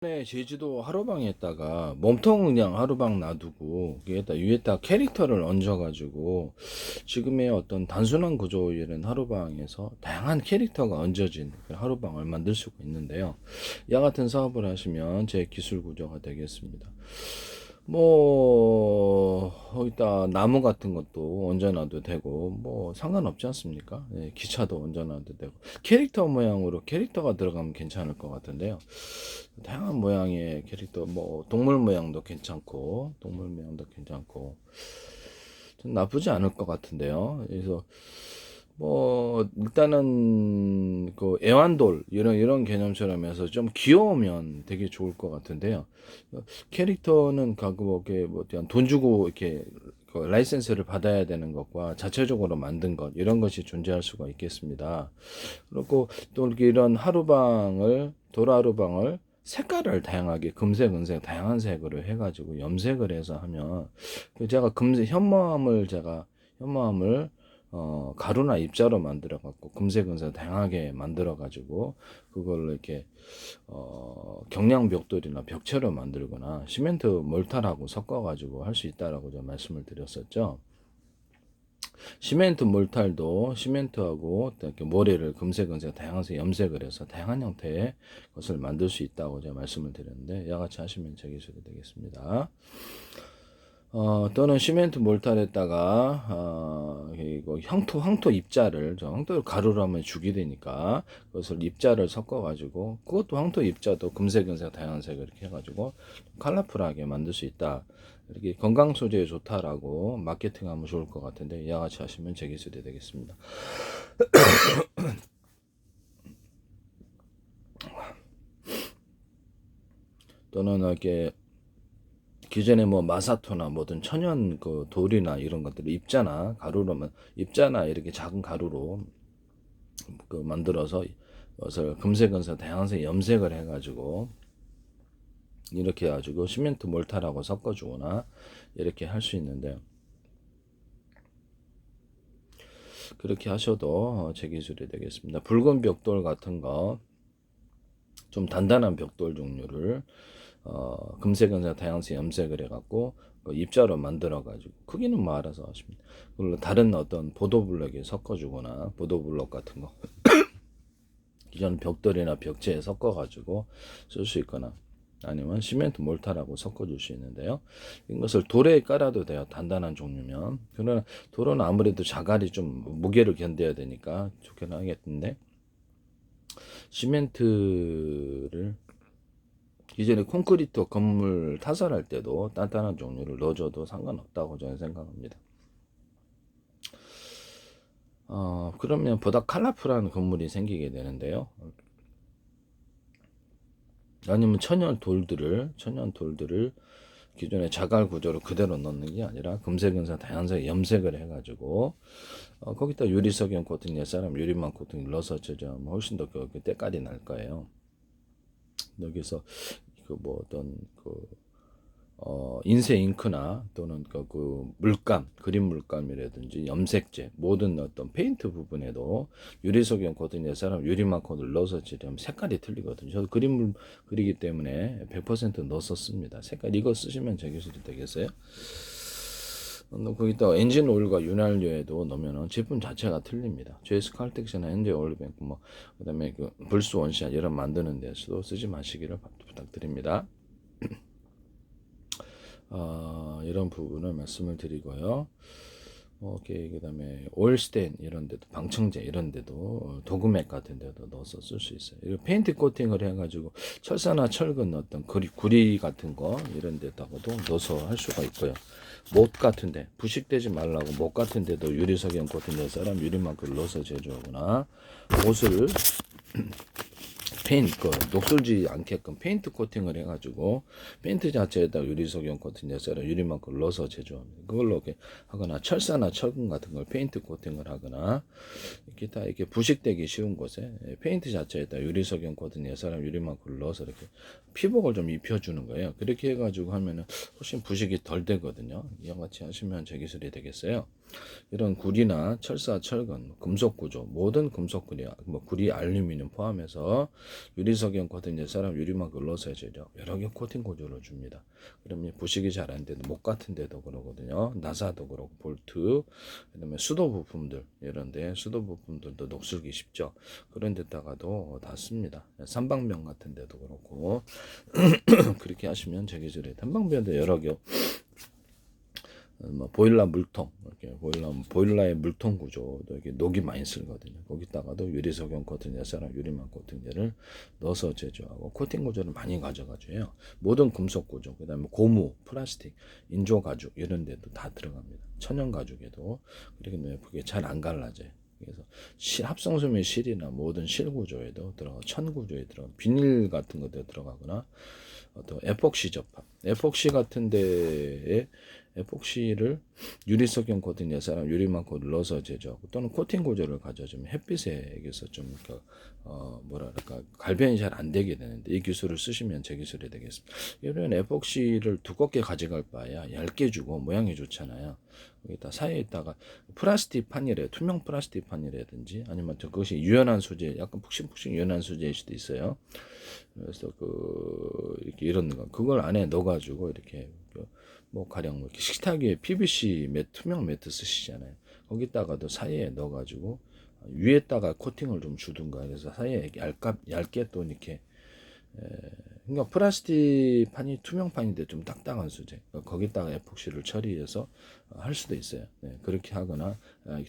네, 제주도 하루방에다가 몸통 그냥 하루방 놔두고 위에다 캐릭터를 얹어가지고 지금의 어떤 단순한 구조의 이런 하루방에서 다양한 캐릭터가 얹어진 하루방을 만들 수가 있는데요. 이와 같은 사업을 하시면 제 기술 구조가 되겠습니다. 거기다 나무 같은 것도 얹어놔도 되고 상관없지 않습니까? 예, 기차도 얹어놔도 되고 캐릭터 모양으로 캐릭터가 들어가면 괜찮을 것 같은데요. 다양한 모양의 캐릭터, 동물 모양도 괜찮고 좀 나쁘지 않을 것 같은데요. 그래서 일단은 그 애완돌 이런 개념처럼 해서 좀 귀여우면 되게 좋을 것 같은데요. 캐릭터는 돈 주고 이렇게 그 라이센스를 받아야 되는 것과 자체적으로 만든 것 이런 것이 존재할 수가 있겠습니다. 그리고 또 이렇게 이런 도라하루방을 색깔을 다양하게 금색, 은색 다양한 색으로 해가지고 염색을 해서 하면 제가 현모함을 가루나 입자로 만들어 갖고 금색, 은색 다양하게 만들어 가지고 그걸로 이렇게 경량 벽돌이나 벽체로 만들거나 시멘트 몰탈하고 섞어 가지고 할 수 있다라고 제가 말씀을 드렸었죠. 시멘트 몰탈도 시멘트하고 이렇게 모래를 금색, 은색 다양한 색 염색을 해서 다양한 형태의 것을 만들 수 있다고 제가 말씀을 드렸는데 이와 같이 하시면 제 기술이 되겠습니다. 또는 시멘트 몰탈에다가 이거 황토 입자를 황토를 가루로 하면 죽이 되니까 그것을 입자를 섞어 가지고 그것도 황토 입자도 금색, 은색 다양한 색을 이렇게 해 가지고 컬러풀하게 만들 수 있다. 이렇게 건강 소재에 좋다라고 마케팅하면 좋을 것 같은데 이와 같이 하시면 제 기술이 되겠습니다. 또는 이렇게 기존에 마사토나 뭐든 천연 그 돌이나 이런 것들을 입자나 이렇게 작은 가루로 그 만들어서 그것을 금색, 은색 다양색 염색을 해가지고 이렇게 해가지고 시멘트 몰타라고 섞어주거나 이렇게 할 수 있는데 그렇게 하셔도 제 기술이 되겠습니다. 붉은 벽돌 같은 거 좀 단단한 벽돌 종류를 금색, 은색 다양색 염색을 해갖고 그 입자로 만들어가지고 크기는 알아서 하십니다. 그걸로 다른 어떤 보도블럭에 섞어주거나 보도블럭 같은 거 기존 벽돌이나 벽체에 섞어가지고 쓸 수 있거나 아니면 시멘트 몰타라고 섞어줄 수 있는데요. 이것을 돌에 깔아도 돼요. 단단한 종류면. 그러나 돌은 아무래도 자갈이 좀 무게를 견뎌야 되니까 좋긴 하겠는데 시멘트를 기존에 콘크리트 건물 타설할 때도 단단한 종류를 넣어줘도 상관없다고 저는 생각합니다. 그러면 보다 컬러풀한 건물이 생기게 되는데요. 아니면 천연 돌들을 기존의 자갈 구조로 그대로 넣는 게 아니라 금색, 은색, 다양색 염색을 해가지고 거기다 유리석영 코팅 옛사람 유리망 코팅을 넣어서 제조하면 훨씬 더 그 때깔이 날 거예요. 여기서 인쇄 잉크나 또는 그림 물감이라든지 염색제, 모든 어떤 페인트 부분에도 유리석영 코팅 옛사람 유리망 코팅을 넣어서 제조하면 색깔이 틀리거든요. 저도 그림을 그리기 때문에 100% 넣었습니다. 색깔 이거 쓰시면 제 기술이 되겠어요? 거기다 엔진 오일과 윤활유에도 넣으면 제품 자체가 틀립니다. JS 칼텍스나 엔진 오일뱅크 그다음에 불스 원샷 이런 만드는 데서도 쓰지 마시기를 부탁드립니다. 이런 부분을 말씀을 드리고요. 그다음에 오일스테인 이런 데도 방청제 이런 데도 도금액 같은 데도 넣어서 쓸 수 있어요. 이거 페인트 코팅을 해가지고 철사나 철근 어떤 구리 같은 거 이런 데다가도 넣어서 할 수가 있고요. 못 같은데 부식되지 말라고 못 같은데도 유리석영 코팅 낼 사람 유리만큼 넣어서 제조하거나 옷을 녹슬지 않게끔 페인트 코팅을 해가지고 페인트 자체에다 유리석영 코팅 내서라 유리만큼 넣어서 제조합니다. 그걸로 이렇게 하거나 철사나 철근 같은 걸 페인트 코팅을 하거나 이렇게 부식되기 쉬운 곳에 페인트 자체에다 유리석영 코팅 내서라 유리만큼 넣어서 이렇게 피복을 좀 입혀주는 거예요. 그렇게 해가지고 하면은 훨씬 부식이 덜 되거든요. 이와 같이 하시면 제 기술이 되겠어요. 이런 구리나 철사, 철근, 금속 구조, 모든 금속 구리, 구리, 알루미늄 포함해서 유리석연 코팅 사람 유리막 눌러서 제조 여러 개 코팅 구조를 줍니다. 그러면 부식이 잘 안 되는 목 같은 데도 그러거든요. 나사도 그렇고 볼트, 그다음에 수도 부품들 이런데 수도 부품들도 녹슬기 쉽죠. 그런 데다가도 다 씁니다. 삼방병 같은 데도 그렇고 그렇게 하시면 제기줄에 한방병도 여러 개 보일러 물통 이렇게 보일러의 물통 구조도 이렇게 녹이 많이 쓰거든요. 거기다가도 유리석연 코팅제랑 유리막 코팅제를 넣어서 제조하고 코팅 구조를 많이 가져가줘요. 모든 금속 구조, 그다음에 고무, 플라스틱, 인조 가죽 이런 데도 다 들어갑니다. 천연 가죽에도 그렇게 그게 잘 안 갈라져요. 그래서 합성수면 실이나 모든 실 구조에도 들어가, 천 구조에 들어가, 비닐 같은 것도 들어가거나 어떤 에폭시 접합, 에폭시 같은 데에 에폭시를 유리석연 코팅 사람 유리막 코를 넣어서 제조하고 또는 코팅 구조를 가져주면 햇빛에 의해서 좀 뭐랄까 갈변이 잘 안 되게 되는데 이 기술을 쓰시면 제 기술이 되겠습니다. 이런 에폭시를 두껍게 가져갈 바에야 얇게 주고 모양이 좋잖아요. 여기다 사이에다가 플라스틱 판이래, 투명 플라스틱 판이라든지 아니면 그것이 유연한 소재, 약간 푹신푹신 유연한 소재일 수도 있어요. 그래서 이렇게 이런 거 그걸 안에 넣어가지고 이렇게 뭐 가령 이렇게 식탁 위에 PVC 투명 매트 쓰시잖아요. 거기다가도 사이에 넣어가지고 위에다가 코팅을 좀 주든가 그래서 사이에 얇게 또 이렇게 그러니까 플라스틱 판이 투명 판인데 좀 딱딱한 소재 거기다가 에폭시를 처리해서 할 수도 있어요. 네, 그렇게 하거나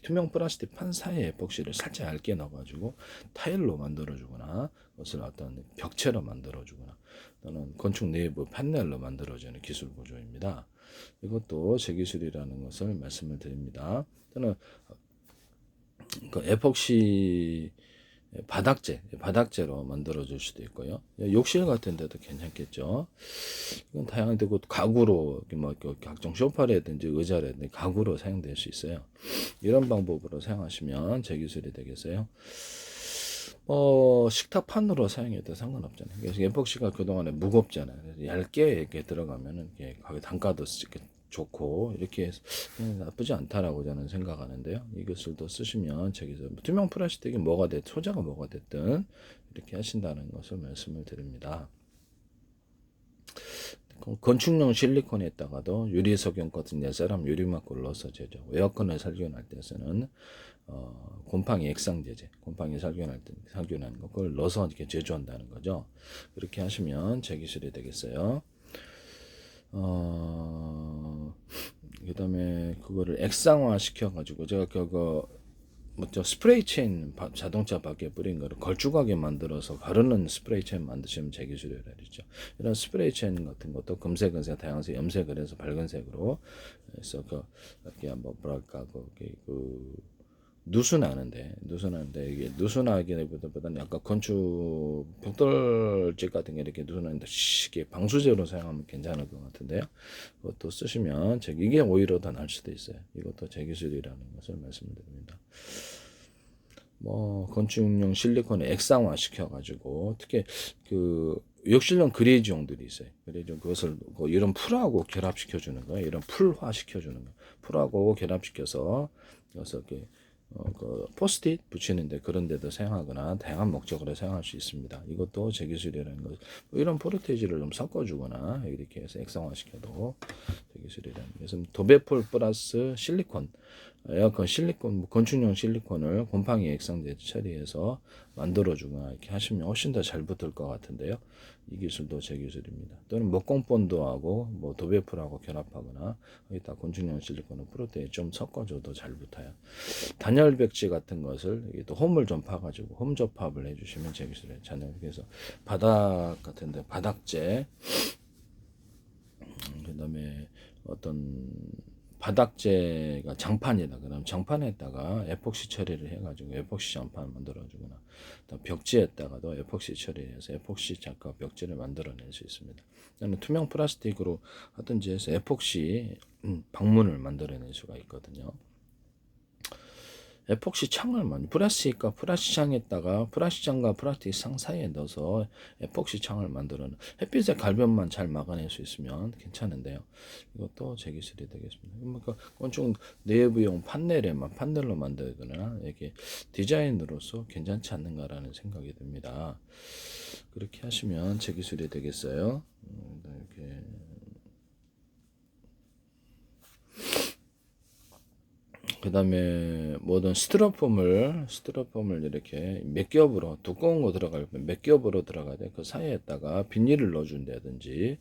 투명 플라스틱 판 사이에 에폭시를 살짝 얇게 넣어가지고 타일로 만들어주거나 그것을 어떤 벽체로 만들어주거나 또는 건축 내부 판넬로 만들어주는 기술 구조입니다. 이것도 제 기술이라는 것을 말씀을 드립니다. 또는 그 에폭시 바닥재로 만들어 줄 수도 있고요. 욕실 같은 데도 괜찮겠죠. 이건 다양한 데고 가구로 뭐 각종 소파라든지 의자라든지 가구로 사용될 수 있어요. 이런 방법으로 사용하시면 제 기술이 되겠어요. 식탁판으로 사용해도 상관없잖아요. 그래서 에폭시가 그동안에 무겁잖아요. 그래서 얇게 이렇게 들어가면은 이게 가격 단가도 좋고 이렇게 나쁘지 않다라고 저는 생각하는데요. 이 기술도 쓰시면 저기서 투명 플라스틱이 뭐가 됐든 소재가 뭐가 됐든 이렇게 하신다는 것을 말씀을 드립니다. 건축용 실리콘에다가도 유리석연 같은 사람 유리막을 넣어서 제조. 에어컨을 살균할 때서는 곰팡이 액상제제, 곰팡이 살균할 때 살균하는 거 그걸 넣어서 이렇게 제조한다는 거죠. 그렇게 하시면 제 기술이 되겠어요. 그다음에 그거를 액상화 시켜가지고 제가 그거 뭐죠 스프레이 체인 자동차 밖에 뿌린 거를 걸쭉하게 만들어서 바르는 스프레이 체인 만드시면 제 기술이라 그랬죠. 이런 스프레이 체인 같은 것도 금색, 은색, 다양색 염색을 해서 밝은색으로 해서 이렇게 뭐 뭐랄까 누수나는데 이게 누수나기보다는 약간 건축 벽돌집 같은 게 이렇게 누수나는데 이게 방수제로 사용하면 괜찮을 것 같은데요. 그것도 쓰시면 이게 오히려 더 나을 수도 있어요. 이것도 제 기술이라는 것을 말씀드립니다. 뭐 건축용 실리콘을 액상화 시켜가지고 특히 욕실용 그레이지용들이 있어요. 그레이지용 그것을 이런 풀하고 결합시켜 주는 거예요. 이런 풀화 시켜 주는 거. 풀하고 결합시켜서 그래서 포스트잇 붙이는데 그런 데도 사용하거나 다양한 목적으로 사용할 수 있습니다. 이것도 제 기술이라는 거. 이런 포르테이지를 좀 섞어주거나 이렇게 해서 액상화 시켜도 제 기술이라는 거. 그래서 도배폴 플러스 실리콘, 에어컨 실리콘, 건축용 실리콘을 곰팡이 액상제 처리해서 만들어주거나 이렇게 하시면 훨씬 더 잘 붙을 것 같은데요. 이 기술도 제 기술입니다. 또는 목공본드하고 뭐 도배폴하고 결합하거나 여기다 건축용 실리콘을 프로테인 좀 섞어줘도 잘 붙어요. 단열 백지 같은 것을 또 홈을 좀 파가지고 홈 접합을 해주시면 제 기술이에요. 그래서 바닥 같은데 바닥재, 그다음에 어떤 바닥재가 장판이다. 그럼 장판에다가 에폭시 처리를 해가지고 에폭시 장판을 만들어주거나 벽지에다가도 에폭시 처리해서 에폭시 작가 벽지를 만들어낼 수 있습니다. 그다음에 투명 플라스틱으로 하든지 해서 에폭시 방문을 만들어낼 수가 있거든요. 에폭시 창을 브라시과 프라시 창에다가 프라시창과 플라스틱 창 사이에 넣어서 에폭시 창을 만들어는 햇빛의 갈변만 잘 막아낼 수 있으면 괜찮은데요. 이것도 제 기술이 되겠습니다. 그러니까 건축 내부용 판넬로 만들거나 이렇게 디자인으로서 괜찮지 않는가라는 생각이 듭니다. 그렇게 하시면 제 기술이 되겠어요. 이렇게 그 다음에 모든 스티로폼을 이렇게 몇 겹으로 두꺼운 거 들어갈 몇 겹으로 들어가야 돼. 그 사이에다가 비닐을 넣어준다든지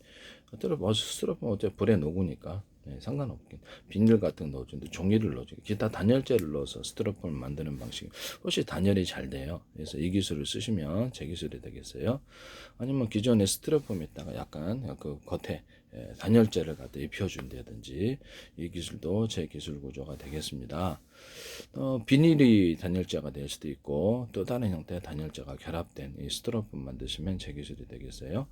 스티로폼 어차피 불에 녹으니까 상관없긴 비닐 같은 거 넣어주는데 종이를 넣어주고 기타 단열재를 넣어서 스티로폼을 만드는 방식이 훨씬 단열이 잘 돼요. 그래서 이 기술을 쓰시면 제 기술이 되겠어요. 아니면 기존의 스티로폼에다가 약간 그 겉에 단열재를 갖다 입혀준다든지 이 기술도 제 기술 구조가 되겠습니다. 비닐이 단열재가 될 수도 있고 또 다른 형태의 단열재가 결합된 이 스티로폼 만드시면 제 기술이 되겠어요.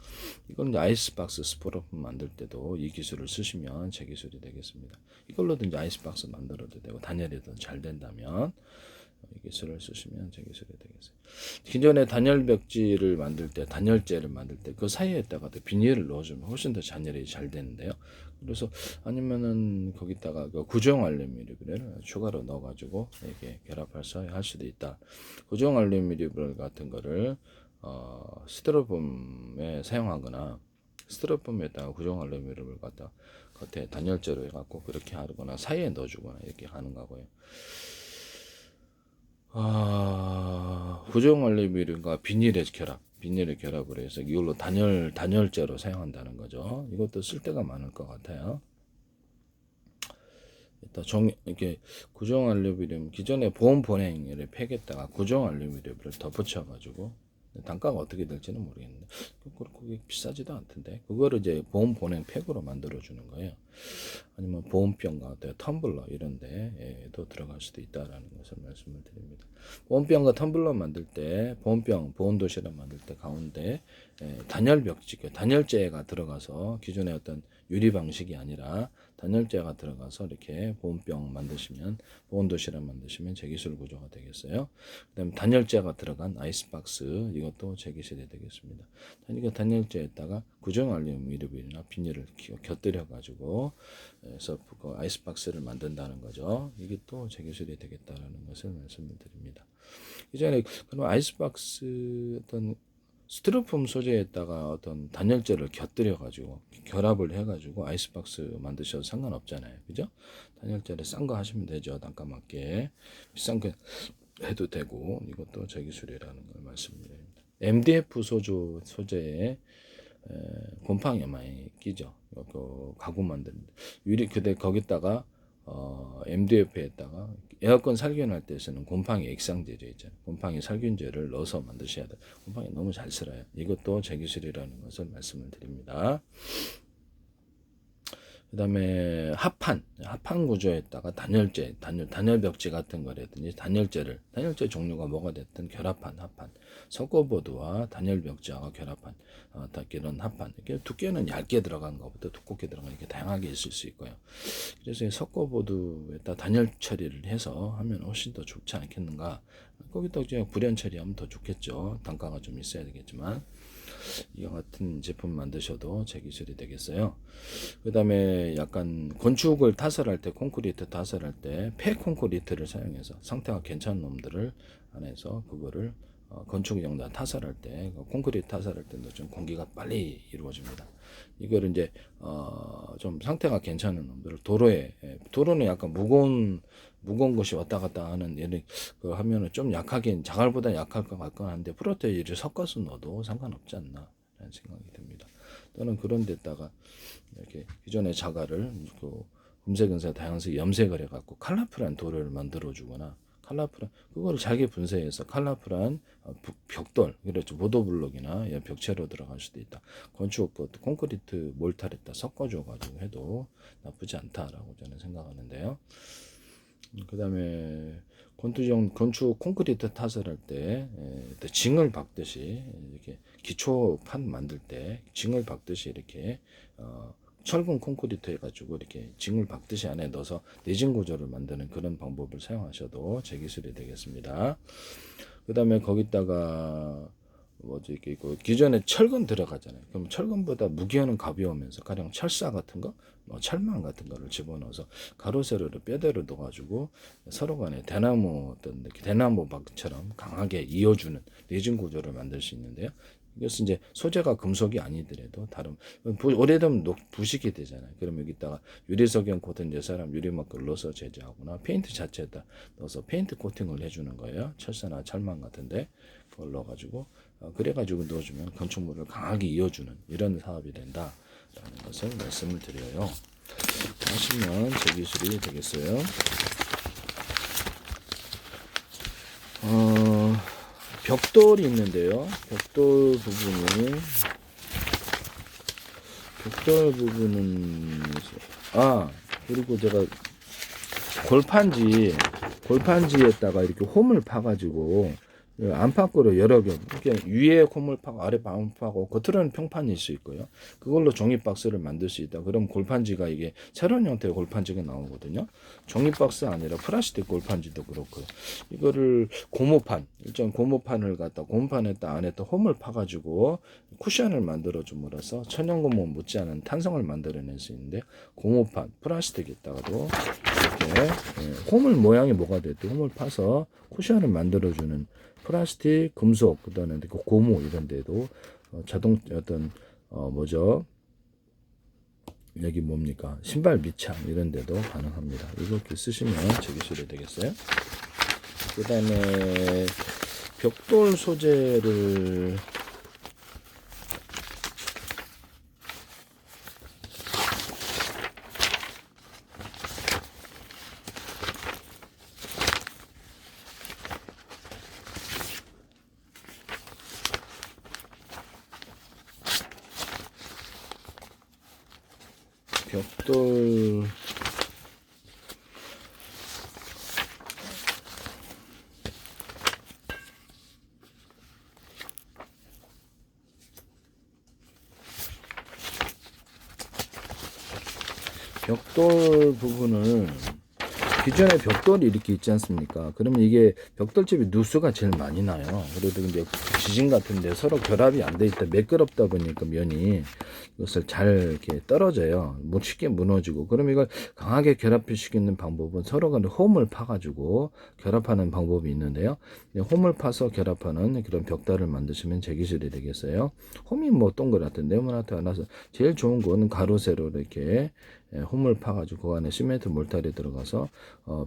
이건 이제 아이스박스 스티로폼 만들 때도 이 기술을 쓰시면 제 기술이 되겠습니다. 이걸로도 이제 아이스박스 만들어도 되고 단열이 더 잘 된다면 이 기술을 쓰시면 제 기술이 되겠어요. 기존의 단열벽지를 만들 때, 단열재를 만들 때 그 사이에다가 비닐을 넣어주면 훨씬 더 단열이 잘 되는데요. 그래서 아니면은 거기다가 그 구정 알루미늄을 추가로 넣어가지고 이렇게 결합해서 할 수도 있다. 구정 알루미늄 같은 거를 스티로폼에 사용하거나 스티로폼에다가 구정 알루미늄을 갖다 겉에 단열재로 해갖고 그렇게 하거나 사이에 넣어주거나 이렇게 하는 거고요. 구정 알루미늄과 비닐의 결합을 해서 이걸로 단열재로 사용한다는 거죠. 이것도 쓸데가 많을 것 같아요. 일단 이렇게 구정 알루미늄 기존의 보온 보냉이를 팩에다가 구정 알루미늄을 덧붙여가지고 단가가 어떻게 될지는 모르겠는데 그렇게 비싸지도 않던데 그거를 이제 보온 보냉 팩으로 만들어 주는 거예요. 아니면 보온병과 텀블러 이런 데에도 들어갈 수도 있다라는 것을 말씀을 드립니다. 보온병과 텀블러 만들 때 보온 도시락 만들 때 가운데 단열재가 들어가서 기존의 어떤 유리 방식이 아니라 단열재가 들어가서 이렇게 보온 도시락 만드시면 제기술 구조가 되겠어요. 그다음에 단열재가 들어간 아이스박스 이것도 제기술이 되겠습니다. 그러니까 단열재에다가 구정 알루미늄이나 비닐을 곁들여 가지고 그래서 그 아이스박스를 만든다는 거죠. 이게 또 제기술이 되겠다라는 것을 말씀을 드립니다. 이전에 그럼 아이스박스 어떤 스티로폼 소재에다가 어떤 단열재를 곁들여 가지고 결합을 해 가지고 아이스박스 만드셔도 상관없잖아요. 그죠? 단열재를 싼 거 하시면 되죠. 단가 맞게. 비싼 거 해도 되고 이것도 제기술이라는 걸 말씀드립니다. MDF 소재에 곰팡이 많이 끼죠. 그 가구 만드는데 유리 그대 거기다가 MDF에다가 에어컨 살균할 때 쓰는 곰팡이 액상제제 있잖아요. 곰팡이 살균제를 넣어서 만드셔야 돼요. 곰팡이 너무 잘 쓸어요. 이것도 제기술이라는 것을 말씀을 드립니다. 그 다음에 합판 구조에다가 단열벽지 같은 거라든지 단열재 종류가 뭐가 됐든 합판, 석고보드와 단열벽지와 결합한, 이런 합판. 이렇게 두께는 얇게 들어간 것부터 두껍게 들어간 이렇게 다양하게 있을 수 있고요. 그래서 석고보드에다 단열 처리를 해서 하면 훨씬 더 좋지 않겠는가. 거기다 이제 불연 처리하면 더 좋겠죠. 단가가 좀 있어야 되겠지만. 이와 같은 제품 만드셔도 제 기술이 되겠어요. 그 다음에 약간 건축을 타설할 때 콘크리트 타설할 때 폐콘크리트를 사용해서 상태가 괜찮은 놈들을 안에서 그거를 건축 용도 타설할 때 콘크리트 타설할 때도 좀 공기가 빨리 이루어집니다. 이거를 이제 좀 상태가 괜찮은 놈들을 도로는 약간 무거운 것이 왔다 갔다 하는 얘를 그 하면은 좀 약하긴 자갈보다 약할 것 같긴 한데 프로테이를 섞어서 넣어도 상관없지 않나 라는 생각이 듭니다. 또는 그런 데다가 이렇게 기존의 자갈을 그 금색 다양색 염색을 해갖고 칼라풀한 돌을 만들어 주거나 그거를 잘게 분쇄해서 칼라풀한 벽돌 그렇죠 보도블록이나 벽체로 들어갈 수도 있다. 건축 콘크리트 몰탈에다 섞어줘 가지고 해도 나쁘지 않다라고 저는 생각하는데요. 그 다음에 건축 콘크리트 타설할 때 징을 박듯이 이렇게 기초판 만들 때 징을 박듯이 이렇게 철근 콘크리트 해가지고 이렇게 징을 박듯이 안에 넣어서 내진 구조를 만드는 그런 방법을 사용하셔도 제 기술이 되겠습니다. 그 다음에 거기다가 뭐지 이렇게 있고, 기존에 철근 들어가잖아요. 그럼 철근보다 무게는 가벼우면서 가령 철사 같은 거, 뭐 철망 같은 거를 집어넣어서 가로 세로를 뼈대로 넣어가지고 서로 간에 대나무 어떤 대나무 박처럼 강하게 이어주는 내진 구조를 만들 수 있는데요. 이것은 이제 소재가 금속이 아니더라도 다른 오래되면 부식이 되잖아요. 그럼 여기다가 유리석영 코팅 이제 사람 유리막을 넣어서 제조하거나 페인트 자체에다 넣어서 페인트 코팅을 해주는 거예요. 철사나 철망 같은데 그걸 넣어가지고 그래가지고 넣어주면 건축물을 강하게 이어주는 이런 사업이 된다라는 것을 말씀을 드려요. 하시면 제 기술이 되겠어요. 벽돌이 있는데요. 벽돌 부분은 그리고 제가 골판지에다가 이렇게 홈을 파가지고 안팎으로 여러 개, 이렇게 위에 홈을 파고 아래 홈을 파고 겉으로는 평판일 수 있고요. 그걸로 종이 박스를 만들 수 있다. 그럼 골판지가 이게 새로운 형태의 골판지가 나오거든요. 종이 박스 아니라 플라스틱 골판지도 그렇고요. 이거를 고무판, 일정 고무판을 갖다 고무판에다 안에 또 홈을 파가지고 쿠션을 만들어 줌으로써 천연고무 못지않은 탄성을 만들어낼 수 있는데, 고무판, 플라스틱에다가도 이렇게 홈을 모양이 뭐가 됐든 홈을 파서 쿠션을 만들어주는 플라스틱, 금속, 그다음에 고무 이런 데도 자동 어떤 여기 뭡니까? 신발 밑창 이런 데도 가능합니다. 이렇게 쓰시면 제 기술이 되겠어요. 그다음에 벽돌 소재를 벽돌 부분을 기존에 벽돌이 이렇게 있지 않습니까? 그러면 이게 벽돌집이 누수가 제일 많이 나요. 그래도 이제 지진 같은데 서로 결합이 안 돼 있다, 매끄럽다 보니까 면이 이것을 잘 이렇게 떨어져요. 쉽게 무너지고. 그럼 이걸 강하게 결합시키는 방법은 서로 간에 홈을 파가지고 결합하는 방법이 있는데요. 홈을 파서 결합하는 그런 벽돌을 만드시면 제 기술이 되겠어요. 홈이 뭐 동그랗든 네모나게 나서 제일 좋은 거는 가로 세로 이렇게 홈을 파가지고 그 안에 시멘트 몰타리 들어가서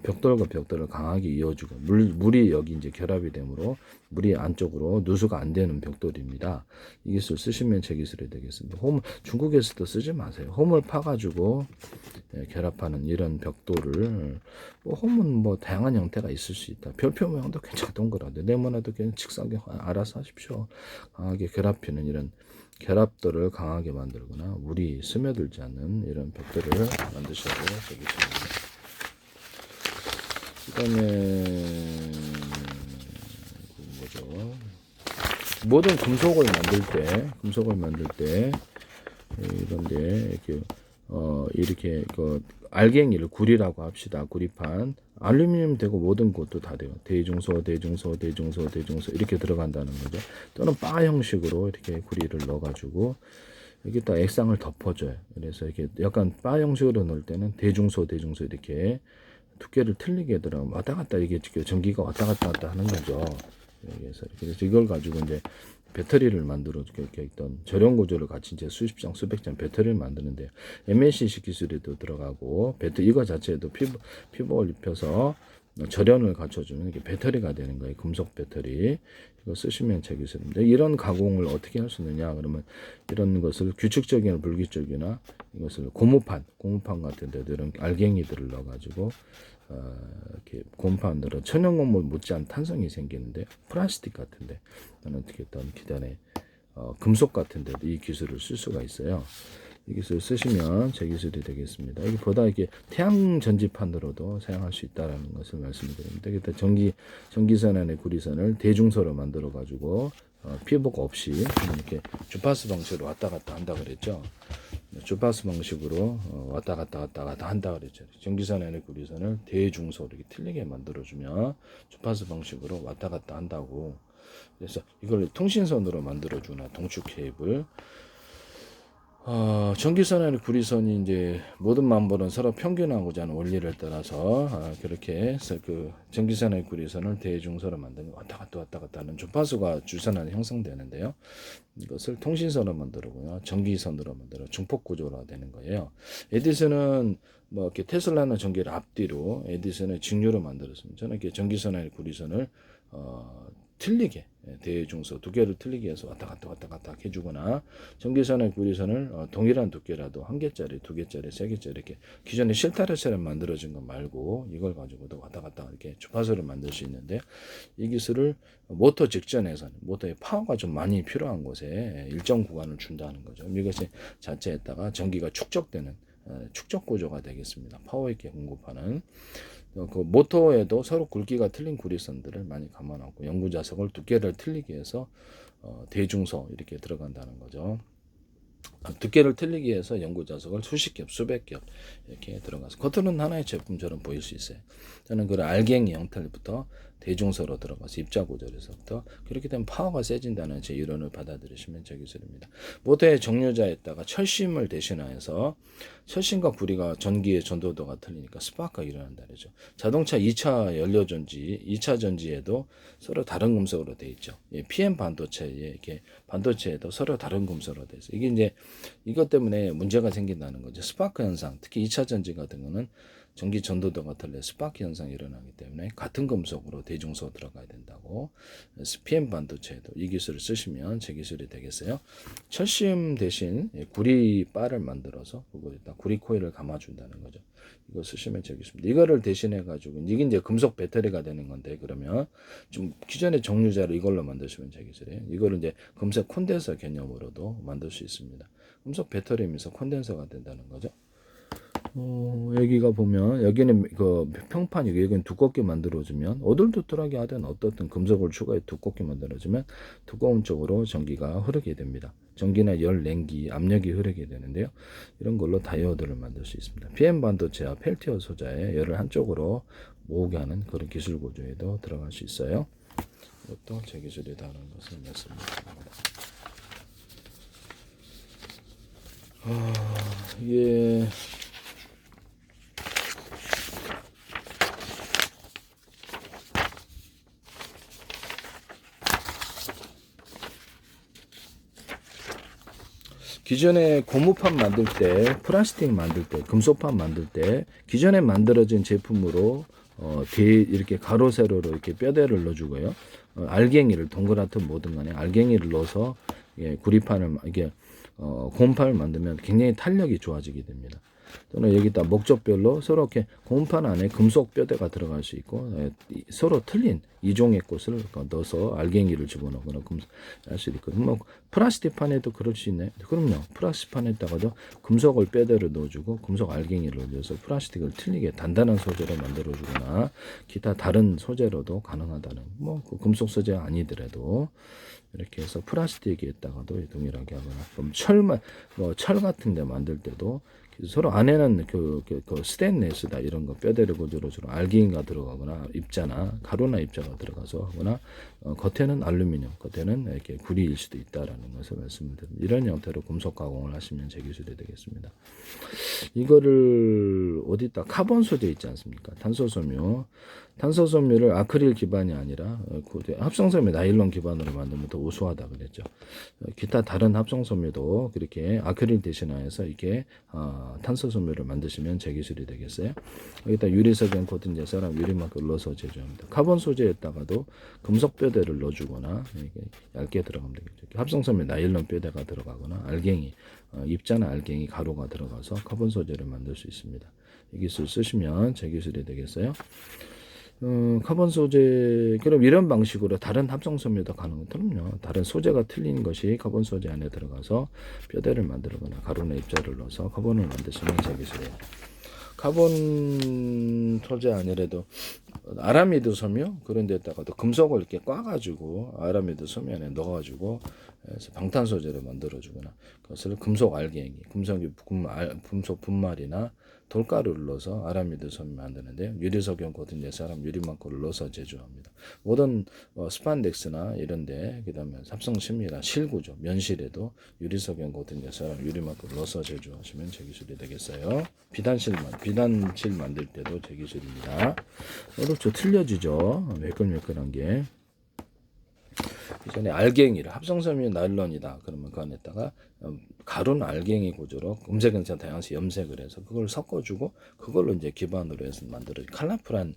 벽돌과 벽돌을 강하게 이어주고 물이 여기 이제 결합이 되므로 물이 안쪽으로 누수가 안 되는 벽돌입니다. 이 기술 쓰시면 제 기술이 되겠습니다. 중국에서도 쓰지 마세요. 홈을 파가지고 결합하는 이런 벽돌을 홈은 뭐 다양한 형태가 있을 수 있다. 별표 모양도 괜찮아, 동그랗게 네모나도 그냥 직사각 알아서 하십시오. 강하게 결합하는 이런 결합도를 강하게 만들거나 물이 스며들지 않는 이런 벽돌을 만드셔도 되겠습니다. 그 다음에 모든 금속을 만들 때 이런데 이렇게 알갱이를 구리라고 합시다. 구리판, 알루미늄 되고 모든 것도 다 돼요. 대중소 이렇게 들어간다는 거죠. 또는 바 형식으로 이렇게 구리를 넣어가지고 여기다 액상을 덮어줘요. 그래서 이렇게 약간 바 형식으로 넣을 때는 대중소 이렇게 두께를 틀리게 들어 왔다 갔다, 이게 전기가 왔다 갔다 하는 거죠. 그래서 이걸 가지고 이제 배터리를 만들어 이렇게 있던 저렴 구조를 같이 이제 수십 장, 수백 장 배터리를 만드는데 MLCC 기술에도 들어가고 이거 자체에도 피복을 입혀서 절연을 갖춰주는 게 배터리가 되는 거예요. 금속 배터리. 이거 쓰시면 제 기술인데, 이런 가공을 어떻게 할 수 있느냐 그러면 이런 것을 규칙적이나 불규칙이나 이것을 고무판 같은 데도 이런 알갱이들을 넣어가지고 이렇게 고무판으로 천연고무 못지않은 탄성이 생기는데, 플라스틱 같은데 어떻게 어떤 기단에 금속 같은데도 이 기술을 쓸 수가 있어요. 이 기술을 쓰시면 제 기술이 되겠습니다. 이보다 이게 태양 전지판으로도 사용할 수 있다라는 것을 말씀드립니다. 그때 전기선 안에 구리선을 대중소로 만들어 가지고 피복 없이 이렇게 주파수 방식으로 왔다 갔다 한다 그랬죠. 주파수 방식으로 왔다 갔다 한다 그랬죠. 전기선, 에너지, 구리선을 대중소 이렇게 틀리게 만들어주면 주파수 방식으로 왔다 갔다 한다고. 그래서 이걸 통신선으로 만들어주나 동축 케이블. 전기선이나 구리선이 이제 모든 만물은 서로 평균하고자 하는 원리를 따라서 그렇게 해서 그 전기선의 구리선을 대중소로 만드는 왔다 갔다 하는 주파수가 주선안에 형성되는데요. 이것을 통신선으로 만들고요, 전기선으로 만들어 중폭 구조로 되는 거예요. 에디슨은 뭐 이렇게 테슬라는 전기를 앞뒤로, 에디슨은 직류로 만들었습니다. 저는 이렇게 전기선의 구리선을 틀리게 대중소 두 개를 틀리게 해서 왔다 갔다 해주거나, 전기선의 구리선을 동일한 두께라도 한 개짜리, 두 개짜리, 세 개짜리 이렇게 기존에 실타래처럼 만들어진 거 말고 이걸 가지고도 왔다 갔다 이렇게 주파수를 만들 수 있는데, 이 기술을 모터 직전에서는 모터의 파워가 좀 많이 필요한 곳에 일정 구간을 준다는 거죠. 이것이 자체에다가 전기가 축적되는 축적 구조가 되겠습니다. 파워 있게 공급하는. 그 모터에도 서로 굵기가 틀린 구리선들을 많이 감안하고 연구 자석을 두께를 틀리게 해서 대중소 이렇게 들어간다는 거죠. 두께를 틀리게 해서 연구 자석을 수십 겹, 수백 겹 이렇게 들어가서 겉으로는 하나의 제품처럼 보일 수 있어요. 저는 그 알갱이 형태부터 대중소로 들어가서 입자 구조에서부터 그렇게 되면 파워가 세진다는 제 이론을 받아들이시면 제 기술입니다. 모터의 정류자에다가 철심을 대신하여서 철심과 구리가 전기의 전도도가 틀리니까 스파크가 일어난다 그러죠. 자동차 2차 연료 전지, 2차 전지에도 서로 다른 금속으로 되어 있죠. PM 반도체에 이렇게 반도체에도 서로 다른 금속으로 되어 있어요. 이게 이제 이것 때문에 문제가 생긴다는 거죠. 스파크 현상, 특히 2차 전지 같은 거는 전기 전도도가 틀려 스파크 현상이 일어나기 때문에 같은 금속으로 대중소 들어가야 된다고. 그래서 PM 반도체에도 이 기술을 쓰시면 제 기술이 되겠어요. 철심 대신 구리 바를 만들어서 그거에다 구리 코일을 감아준다는 거죠. 이거 쓰시면 제 기술입니다. 이거를 대신해 가지고 이게 이제 금속 배터리가 되는 건데, 그러면 좀 기존의 정류자를 이걸로 만드시면 제 기술이에요. 이거를 이제 금속 콘덴서 개념으로도 만들 수 있습니다. 금속 배터리면서 콘덴서가 된다는 거죠. 여기가 보면 여기는 그 평판이고 여기는 두껍게 만들어주면 오돌토돌하게 하든 어떻든 금속을 추가해 두껍게 만들어주면 두꺼운 쪽으로 전기가 흐르게 됩니다. 전기나 열, 냉기, 압력이 흐르게 되는데요. 이런 걸로 다이오드를 만들 수 있습니다. PM 반도체와 펠티어 소자의 열을 한쪽으로 모으게 하는 그런 기술 구조에도 들어갈 수 있어요. 이것도 제 기술이다라는 것을 말씀드립니다. 이게 기존에 고무판 만들 때, 플라스틱 만들 때, 금속판 만들 때 기존에 만들어진 제품으로 이렇게 가로 세로로 이렇게 뼈대를 넣어주고요. 알갱이를 동그랗든 뭐든 간에 알갱이를 넣어서 구리판을 이게 고무판을 만들면 굉장히 탄력이 좋아지게 됩니다. 또는 여기다 목적별로 서로 이렇게 고무판 안에 금속 뼈대가 들어갈 수 있고, 서로 틀린 이종의 꽃을 넣어서 알갱이를 집어넣거나 할 수 있거든요. 뭐 플라스틱 판에도 그럴 수 있네. 그럼요. 플라스틱 판에다가도 금속을 뼈대로 넣어주고 금속 알갱이를 넣어서 플라스틱을 틀리게 단단한 소재로 만들어주거나 기타 다른 소재로도 가능하다는, 뭐 그 금속 소재 아니더라도 이렇게 해서 플라스틱에다가도 동일하게 하거나, 그럼 철 같은 데 만들 때도 서로 안에는 그 스테인레스다 이런 거 뼈대를 구조로 주로 알갱이가 들어가거나 입자나 가루나 입자가 들어가서 하거나, 겉에는 알루미늄, 겉에는 이렇게 구리일 수도 있다라는 것을 말씀드립니다. 이런 형태로 금속 가공을 하시면 제 기술이 되겠습니다. 이거를 어디다 카본 소재 있지 않습니까? 탄소섬유를 아크릴 기반이 아니라 합성섬유 나일론 기반으로 만들면 더 우수하다 그랬죠. 기타 다른 합성섬유도 그렇게 아크릴 대신하여서 이렇게 탄소섬유를 만드시면 제 기술이 되겠어요. 여기다 유리석연 코팅 제사랑 유리막을 넣어서 제조합니다. 카본 소재에다가도 금속 뼈대를 넣어주거나 얇게 들어가면 되겠죠. 합성섬유 나일론 뼈대가 들어가거나 알갱이, 입자나 알갱이 가루가 들어가서 카본 소재를 만들 수 있습니다. 이 기술 쓰시면 제 기술이 되겠어요. 카본 소재, 그럼 이런 방식으로 다른 합성섬유도 가능하거든요. 다른 소재가 틀린 것이 카본 소재 안에 들어가서 뼈대를 만들거나 가루나 입자를 넣어서 카본을 만드시면 제 기술이에요. 카본 소재 아니라도 아라미드 섬유 그런 데다가도 금속을 이렇게 꽈가지고 아라미드 섬유 안에 넣어가지고 그래서 방탄 소재로 만들어주거나 그것을 금속 알갱이, 금속 분말이나 돌가루를 넣어서 아라미드 섬이 만드는데요. 유리석영 코팅 예사람 유리망코를 넣어서 제조합니다. 모든 스판덱스나 이런데 그다음에 삼성심이나 실구조 면실에도 유리석영 코팅 예사람 유리망코를 넣어서 제조하시면 제 기술이 되겠어요. 비단실 만들 때도 제 기술입니다. 그렇죠. 틀려지죠. 매끌매끌한 게. 이전에 알갱이를 합성섬유 나일론이다 그러면 그 안에다가 가루는 알갱이 구조로 음색은사 다양시 염색을 해서 그걸 섞어주고 그걸로 이제 기반으로 해서 컬러풀한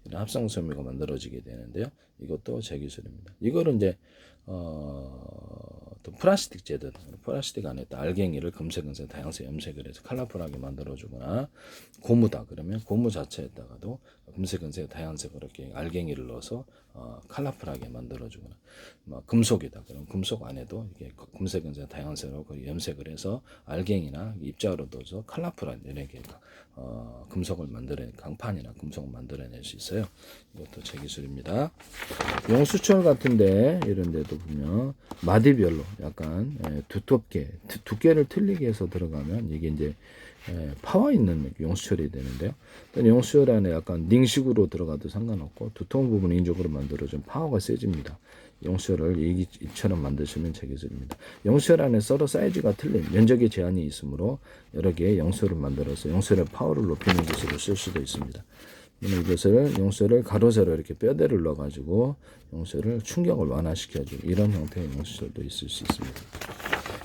이런 합성섬유가 만들어지게 되는데요. 이것도 제 기술입니다. 이거는 이제 또 플라스틱 제든 플라스틱 안에다 알갱이를 금색은색 다양색 염색을 해서 컬러풀하게 만들어주거나 고무다 그러면 고무 자체에다가도 금색은색 다양색으로 이렇게 알갱이를 넣어서 컬러풀하게 만들어주거나 금속이다 그러면 금속 안에도 이렇게 금색은색 다양색으로 염색을 해서 알갱이나 입자로 넣어서 컬러풀한 이렇게 금속을 만들어내 강판이나 금속을 만들어낼 수 있어요. 이것도 제 기술입니다. 용수철 같은데 이런 데도 보면 마디별로 약간 두껍게 두께를 틀리게 해서 들어가면 이게 이제 파워 있는 용수철이 되는데요. 용수철 안에 약간 닝식으로 들어가도 상관없고 두터운 부분 인적으로 만들어준 파워가 세집니다. 용수철을 이처럼 만드시면 제 기술입니다. 용수철 안에 서로 사이즈가 틀린 면적의 제한이 있으므로 여러 개의 용수철을 만들어서 용수철의 파워를 높이는 기술을 쓸 수도 있습니다. 이것을 용수철을 가로 세로 이렇게 뼈대를 넣어가지고 용수철을 충격을 완화시켜주고 이런 형태의 용수철도 있을 수 있습니다.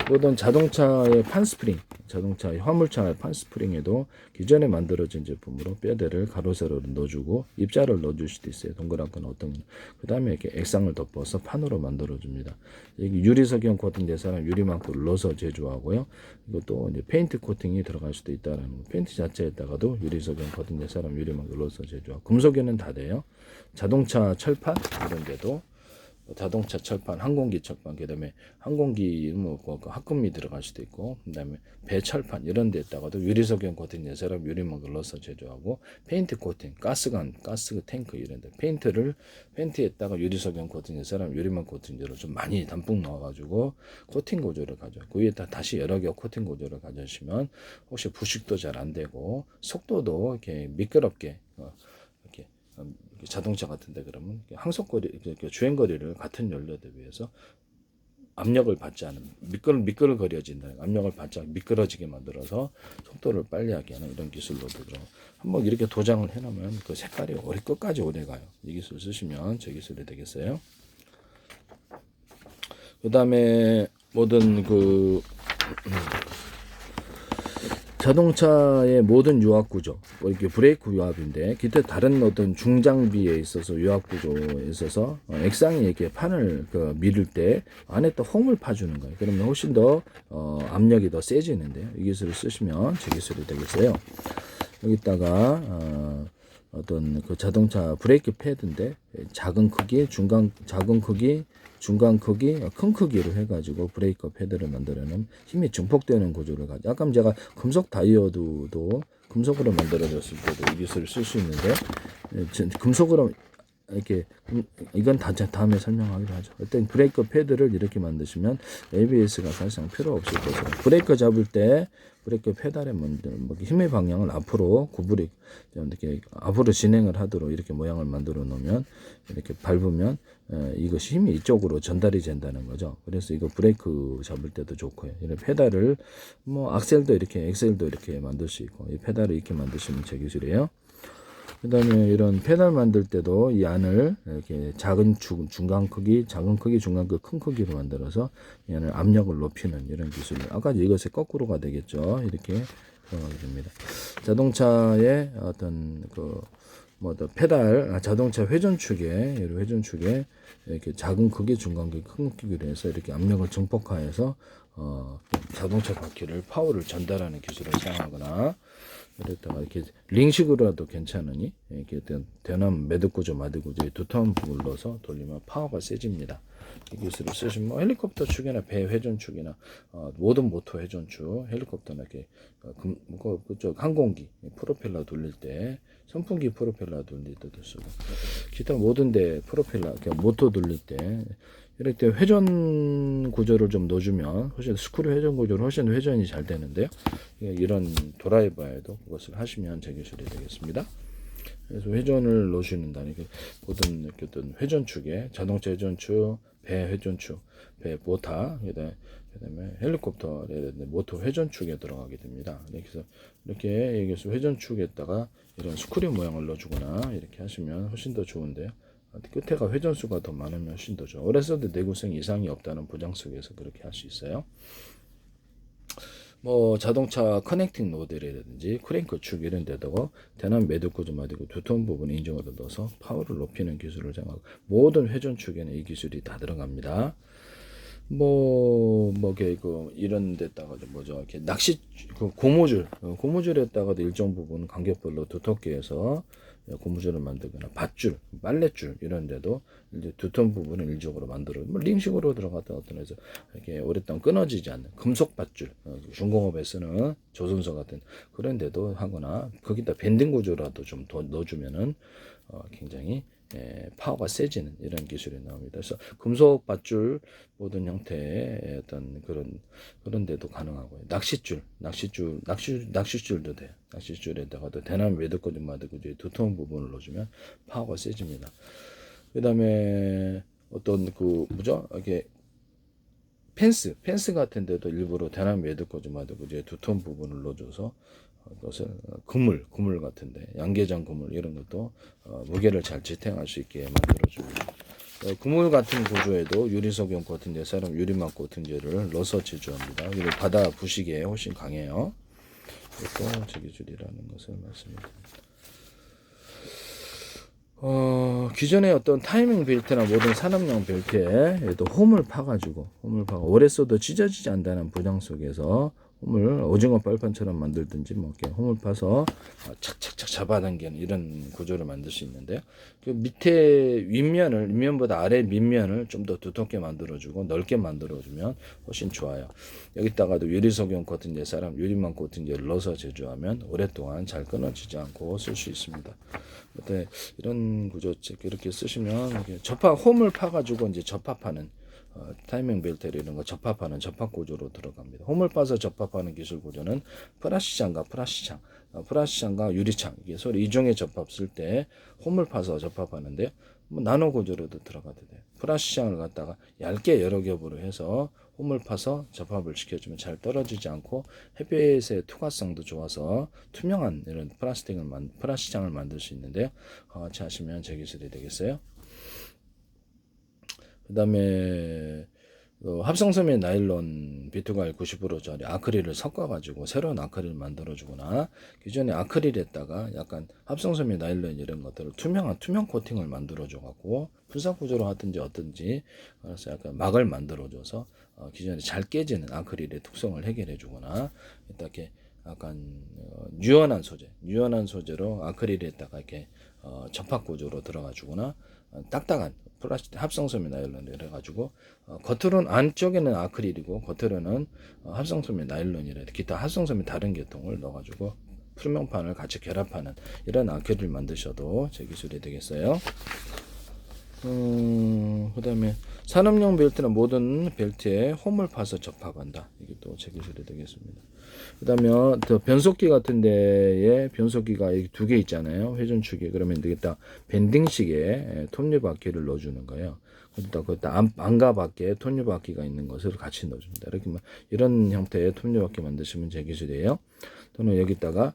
또는 자동차의 판스프링, 자동차의 화물차의 판스프링에도 기존에 만들어진 제품으로 뼈대를 가로 세로로 넣어주고 입자를 넣어줄 수도 있어요. 동그랗거나 어떤 거. 그 다음에 이렇게 액상을 덮어서 판으로 만들어줍니다. 여기 유리석영 코팅 대사람 유리망토를 넣어서 제조하고요. 이것도 이제 페인트 코팅이 들어갈 수도 있다라는 거. 페인트 자체에다가도 유리석영 코팅 대사람 유리망토를 넣어서 제조하고 금속에는 다 돼요. 자동차 철판 이런 데도 자동차 철판, 항공기 철판, 그다음에 항공기 합금이 들어갈 수도 있고, 그다음에 배 철판 이런 데다가도 유리석영 코팅 내사람 유리막을 넣어서 제조하고, 페인트 코팅, 가스 탱크 이런 데 페인트에다가 유리석영 코팅 내사람 유리막 코팅제를 좀 많이 담뿍 넣어가지고 코팅 구조를 가져. 그 위에다 다시 여러 개 코팅 구조를 가져주시면 혹시 부식도 잘 안 되고 속도도 이렇게 미끄럽게 이렇게. 자동차 같은데 그러면 항속거리, 주행거리를 같은 연료에 비해서 압력을 받지 않은 미끌거려진다. 압력을 받지 않고 미끄러지게 만들어서 속도를 빨리하게 하는 이런 기술로도 한번 이렇게 도장을 해놓으면 그 색깔이 끝까지 오래 가요. 이 기술 쓰시면 제 기술이 되겠어요. 그 다음에 모든 자동차의 모든 유압 구조, 이렇게 브레이크 유압인데, 기타 다른 어떤 중장비에 있어서 유압 구조에 있어서 액상이 이렇게 판을 밀을 때 안에 또 홈을 파주는 거예요. 그러면 훨씬 더 압력이 더 세지는데요. 이 기술을 쓰시면 제 기술이 되겠어요. 여기다가 어떤 그 자동차 브레이크 패드인데 작은 크기, 중간 크기, 큰 크기로 해가지고 브레이크 패드를 만들어내면 힘이 증폭되는 구조를 가지고 아까 제가 금속 다이오드도 금속으로 만들어졌을 때도 이 기술을 쓸 수 있는데 금속으로 이렇게 이건 다음에 설명하기로 하죠. 일단 브레이크 패드를 이렇게 만드시면 ABS가 사실상 필요 없을 것이고 브레이크 잡을 때 브레이크 페달에 힘의 방향을 앞으로 이렇게 앞으로 진행을 하도록 이렇게 모양을 만들어 놓으면 이렇게 밟으면 이것이 힘이 이쪽으로 전달이 된다는 거죠. 그래서 이거 브레이크 잡을 때도 좋고요. 이런 페달을 엑셀도 이렇게 만들 수 있고 이 페달을 이렇게 만드시면 제 기술이에요. 그 다음에 이런 페달 만들 때도 이 안을 이렇게 중간 크기, 큰 크기로 만들어서 이 안을 압력을 높이는 이런 기술. 아까 이것의 거꾸로가 되겠죠. 이렇게 들어가게 됩니다. 자동차의 어떤 페달, 자동차 회전축에 이렇게 작은 크기, 중간 크기, 큰 크기로 해서 이렇게 압력을 증폭화해서 자동차 바퀴를 파워를 전달하는 기술을 사용하거나 이랬다가 이렇게 링식으로라도 괜찮으니 이렇게 대남 매듭 구조, 마드 구조에 두터운 부분을 넣어서 돌리면 파워가 세집니다. 이 기술을 쓰시면 뭐 헬리콥터 축이나 배 회전 축이나 모든 모터 회전 축, 헬리콥터나 이렇게 그쪽 항공기 프로펠러 돌릴 때 선풍기 프로펠러 돌릴 때도 쓰고 기타 모든 데 프로펠러 모터 돌릴 때 이럴 때 회전 구조를 좀 넣어주면 훨씬 스크류 회전 구조는 훨씬 회전이 잘 되는데요. 이런 드라이버에도 그것을 하시면 제 기술이 되겠습니다. 그래서 회전을 넣으시는다는 게 모든 어떤 회전축에 자동차 회전축, 배 회전축, 배 모터, 그다음에 헬리콥터 모터 회전축에 들어가게 됩니다. 그래서 이렇게 여기서 회전축에다가 이런 스크류 모양을 넣어주거나 이렇게 하시면 훨씬 더 좋은데요. 끝에가 회전수가 더 많으면 훨씬 더 좋아. 어렸을 때 내구성 이상이 없다는 보장 속에서 그렇게 할 수 있어요. 뭐 자동차 커넥팅 노즐이라든지 크랭크 축 이런 데다가 대남 매듭 구조마디고 두터운 부분 인증으로 넣어서 파워를 높이는 기술을 장하고 모든 회전 축에는 이 기술이 다 들어갑니다. 이런 데다가 뭐죠? 이렇게 낚시 고무줄에다가도 일정 부분 간격별로 두텁게 해서 고무줄을 만들거나 밧줄, 빨랫줄 이런 데도 이제 두터운 부분을 일적으로 만들어 링식으로 들어갔다 어떤 해서 이렇게 오랫동안 끊어지지 않는 금속 밧줄, 중공업에 쓰는 조선소 같은 그런 데도 하거나 거기다 밴딩 구조라도 좀 더 넣어주면은 굉장히 파워가 세지는 이런 기술이 나옵니다. 그래서 금속 밧줄 모든 형태의 어떤 그런 데도 가능하고요. 낚싯줄도 돼요. 낚싯줄에다가도 대나무 매듭꽂이 마디꽂이 두터운 부분을 넣어주면 파워가 세집니다. 그다음에 어떤 이게 펜스 같은 데도 일부러 대나무 매듭꽂이 마디꽂이 두터운 부분을 넣어줘서 그것을 그물 같은데 양계장 그물 이런 것도 무게를 잘 지탱할 수 있게 만들어줍니다. 그물 같은 구조에도 유리석용 코팅제, 사람 유리막 코팅제를 넣어서 제조합니다. 이거 바다 부식에 훨씬 강해요. 이것도 제 기술이라는 것을 말씀드립니다. 기존의 어떤 타이밍 벨트나 모든 산업용 벨트에도 홈을 파가지고 오래 써도 찢어지지 않다는 보장 속에서 홈을 오징어 빨판처럼 만들든지 뭐 이렇게 홈을 파서 착착착 잡아당기는 이런 구조를 만들 수 있는데요. 그 밑에 윗면보다 아래 밑면을 좀 더 두텁게 만들어주고 넓게 만들어주면 훨씬 좋아요. 여기다가도 유리석용 코팅제, 사람 유리망 코팅제를 넣어서 제조하면 오랫동안 잘 끊어지지 않고 쓸 수 있습니다. 이런 구조 이렇게 쓰시면 홈을 파가지고 이제 접합하는 타이밍 벨트 이런 거 접합하는 접합 구조로 들어갑니다. 홈을 파서 접합하는 기술 구조는 프라시창과 유리창 이게 서로 이중의 접합 쓸 때 홈을 파서 접합하는데요. 나노 구조로도 들어가도 돼요. 프라시창을 갖다가 얇게 여러 겹으로 해서 홈을 파서 접합을 시켜주면 잘 떨어지지 않고 햇빛의 투과성도 좋아서 투명한 이런 프라시창을 만들 수 있는데요. 같이 하시면 제 기술이 되겠어요. 그 다음에 합성섬유 나일론 비투가일 90%짜리 아크릴을 섞어가지고 새로운 아크릴 만들어주거나 기존의 아크릴에다가 약간 합성섬유 나일론 이런 것들을 투명 코팅을 만들어줘갖고 풀사 구조로 하든지 어떤지 그래서 약간 막을 만들어줘서 기존에 잘 깨지는 아크릴의 특성을 해결해주거나 이렇게 약간 유연한 소재로 아크릴에다가 이렇게 접합 구조로 들어가주거나 딱딱한 플라스틱 합성섬유 나일론을 해가지고 겉으로는 안쪽에는 아크릴이고 겉으로는 합성섬유 나일론이라 기타 합성섬유 다른 계통을 넣어가지고 투명판을 같이 결합하는 이런 아크릴을 만드셔도 제 기술이 되겠어요. 그 다음에 산업용 벨트나 모든 벨트에 홈을 파서 접합한다. 이게 또 제 기술이 되겠습니다. 그 다음에 변속기 같은 데에 변속기가 두 개 있잖아요. 회전축이. 그러면 되겠다. 밴딩식의 톱니바퀴를 넣어주는 거예요. 거기다 안과 밖에 톱니바퀴가 있는 것을 같이 넣어줍니다. 이렇게 이런 형태의 톱니바퀴 만드시면 제 기술이에요. 또는 여기다가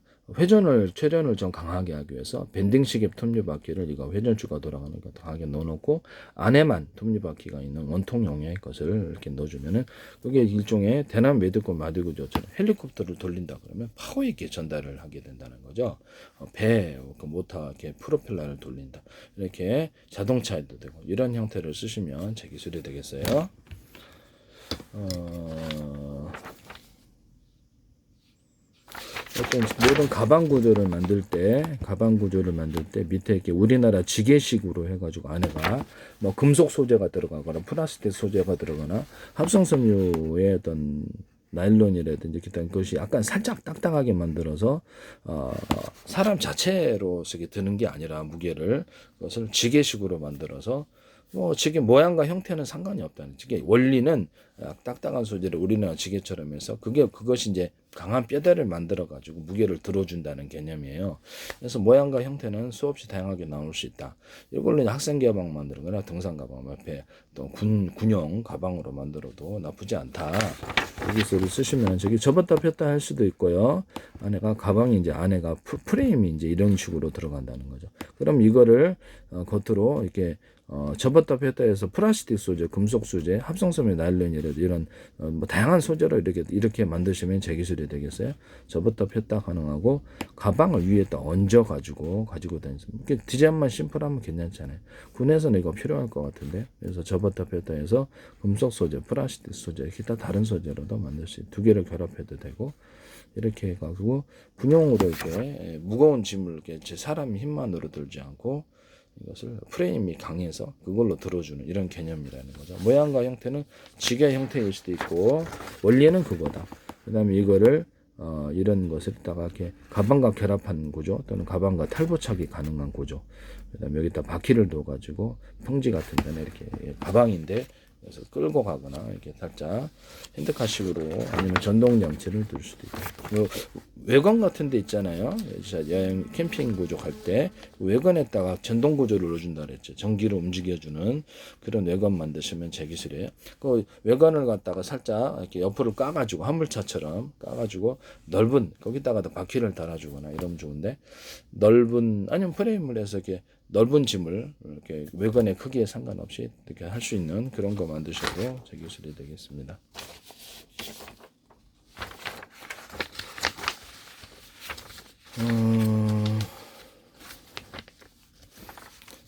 최련을 좀 강하게 하기 위해서 밴딩식의 톱니바퀴를 이거 회전축가 돌아가는 거 강하게 넣어놓고 안에만 톱니바퀴가 있는 원통용의 것을 이렇게 넣어주면은 그게 일종의 대남 매듭고 마디구조처럼 헬리콥터를 돌린다 그러면 파워 있게 전달을 하게 된다는 거죠. 모터 이렇게 프로펠러를 돌린다 이렇게 자동차에도 되고 이런 형태를 쓰시면 제 기술이 되겠어요. 어떤 모든 가방 구조를 만들 때 밑에 이렇게 우리나라 지게식으로 해가지고 안에가 뭐 금속 소재가 들어가거나 플라스틱 소재가 들어가거나 합성섬유의 어떤 나일론이라든지 기타 것이 약간 살짝 딱딱하게 만들어서 사람 자체로 쓰게 드는 게 아니라 무게를 그것을 지게식으로 만들어서 뭐 지게 모양과 형태는 상관이 없다는 지게 원리는 딱딱한 소재를 우리나라 지게처럼 해서 그것이 이제 강한 뼈대를 만들어 가지고 무게를 들어준다는 개념이에요. 그래서 모양과 형태는 수없이 다양하게 나올 수 있다. 이걸로 학생 가방 만들거나 등산 가방 옆에 또 군용 가방으로 만들어도 나쁘지 않다. 여기서를 쓰시면 저기 접었다 폈다 할 수도 있고요. 안에가 가방이 이제 안에가 프레임이 이제 이런 식으로 들어간다는 거죠. 그럼 이거를 겉으로 이렇게 접었다 폈다 해서 플라스틱 소재, 금속 소재, 합성섬유 나일론이라도 이런 뭐 다양한 소재로 이렇게 만드시면 제 기술이 되겠어요. 접었다 폈다 가능하고 가방을 위에다 얹어 가지고 다니습니다. 이렇게 디자인만 심플하면 괜찮잖아요. 군에서는 이거 필요할 것 같은데 그래서 접었다 폈다 해서 금속 소재, 플라스틱 소재, 기타 다른 소재로도 만들 수 있어요. 두 개를 결합해도 되고 이렇게 해가지고 군용으로 이렇게 무거운 짐을 이렇게 제 사람 힘만으로 들지 않고 이것을 프레임이 강해서 그걸로 들어주는 이런 개념이라는 거죠. 모양과 형태는 지게 형태일 수도 있고 원리는 그거다. 그 다음에 이거를 이런 것을 다가 이렇게 가방과 결합한 구조 또는 가방과 탈부착이 가능한 구조. 그 다음에 여기다 바퀴를 둬가지고 평지 같은 데는 이렇게 가방인데 그래서 끌고 가거나 이렇게 살짝 핸드카식으로 아니면 전동 장치를 둘 수도 있고 외관 같은 데 있잖아요. 여행 캠핑 구조 갈 때 외관에다가 전동 구조를 넣어준다 그랬죠. 전기로 움직여주는 그런 외관 만드시면 제 기술이에요. 그 외관을 갖다가 살짝 이렇게 옆으로 까가지고 화물차처럼 까가지고 넓은 거기다가 바퀴를 달아주거나 이러면 좋은데 넓은 아니면 프레임을 해서 이렇게 넓은 짐을 이렇게 외관의 크기에 상관없이 이렇게 할 수 있는 그런 거 만드셔도 제 기술이 되겠습니다.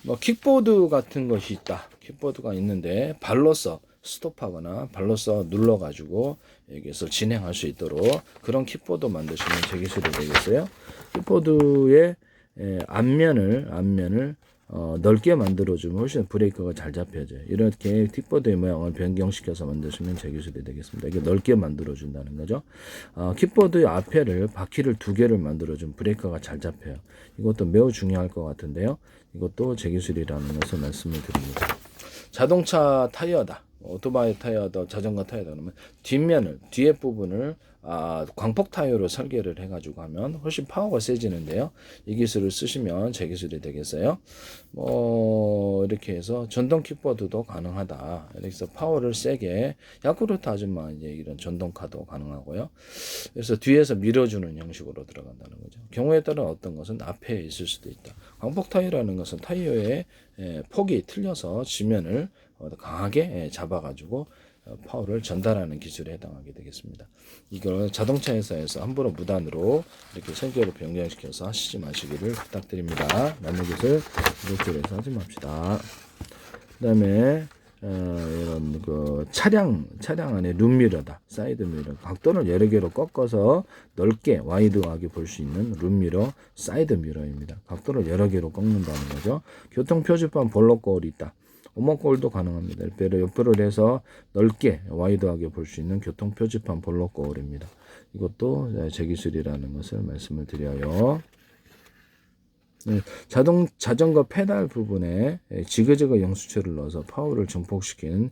뭐 킥보드 같은 것이 있다. 킥보드가 있는데 발로서 스톱하거나 발로서 눌러가지고 여기서 진행할 수 있도록 그런 킥보드 만드시면 제 기술이 되겠어요. 킥보드의 앞면을 넓게 만들어주면 훨씬 브레이크가 잘 잡혀져요. 이렇게 킥보드의 모양을 변경시켜서 만드시면 제 기술이 되겠습니다. 이게 넓게 만들어준다는 거죠. 킥보드의 앞에를 바퀴를 2개를 만들어주면 브레이크가 잘 잡혀요. 이것도 매우 중요할 것 같은데요. 이것도 제 기술이라는 것을 말씀을 드립니다. 자동차 타이어다. 오토바이 타이어다, 자전거 타이어다 그러면 뒤에 부분을 광폭 타이어로 설계를 해가지고 하면 훨씬 파워가 세지는데요. 이 기술을 쓰시면 제 기술이 되겠어요. 뭐 이렇게 해서 전동 킥보드도 가능하다. 그래서 파워를 세게 야쿠르트 아줌마 이제 이런 전동카도 가능하고요. 그래서 뒤에서 밀어주는 형식으로 들어간다는 거죠. 경우에 따라 어떤 것은 앞에 있을 수도 있다. 광폭 타이어라는 것은 타이어의 폭이 틀려서 지면을 강하게 잡아가지고 파워를 전달하는 기술에 해당하게 되겠습니다. 이걸 자동차 회사에서 함부로 무단으로 이렇게 설계로 변경시켜서 하시지 마시기를 부탁드립니다. 남의 기술 이렇게 해서 하지 맙시다. 그 다음에 이런 그 차량 안에 룸미러다. 사이드 미러. 각도를 여러 개로 꺾어서 넓게 와이드하게 볼 수 있는 룸미러, 사이드 미러입니다. 각도를 여러 개로 꺾는다는 거죠. 교통 표지판 볼록 거울이 있다. 오목거울도 가능합니다. 옆으로 해서 넓게 와이드하게 볼 수 있는 교통 표지판 볼록 거울입니다. 이것도 제 기술이라는 것을 말씀을 드려요. 자전거 페달 부분에 지그재그 영수체를 넣어서 파워를 증폭시킨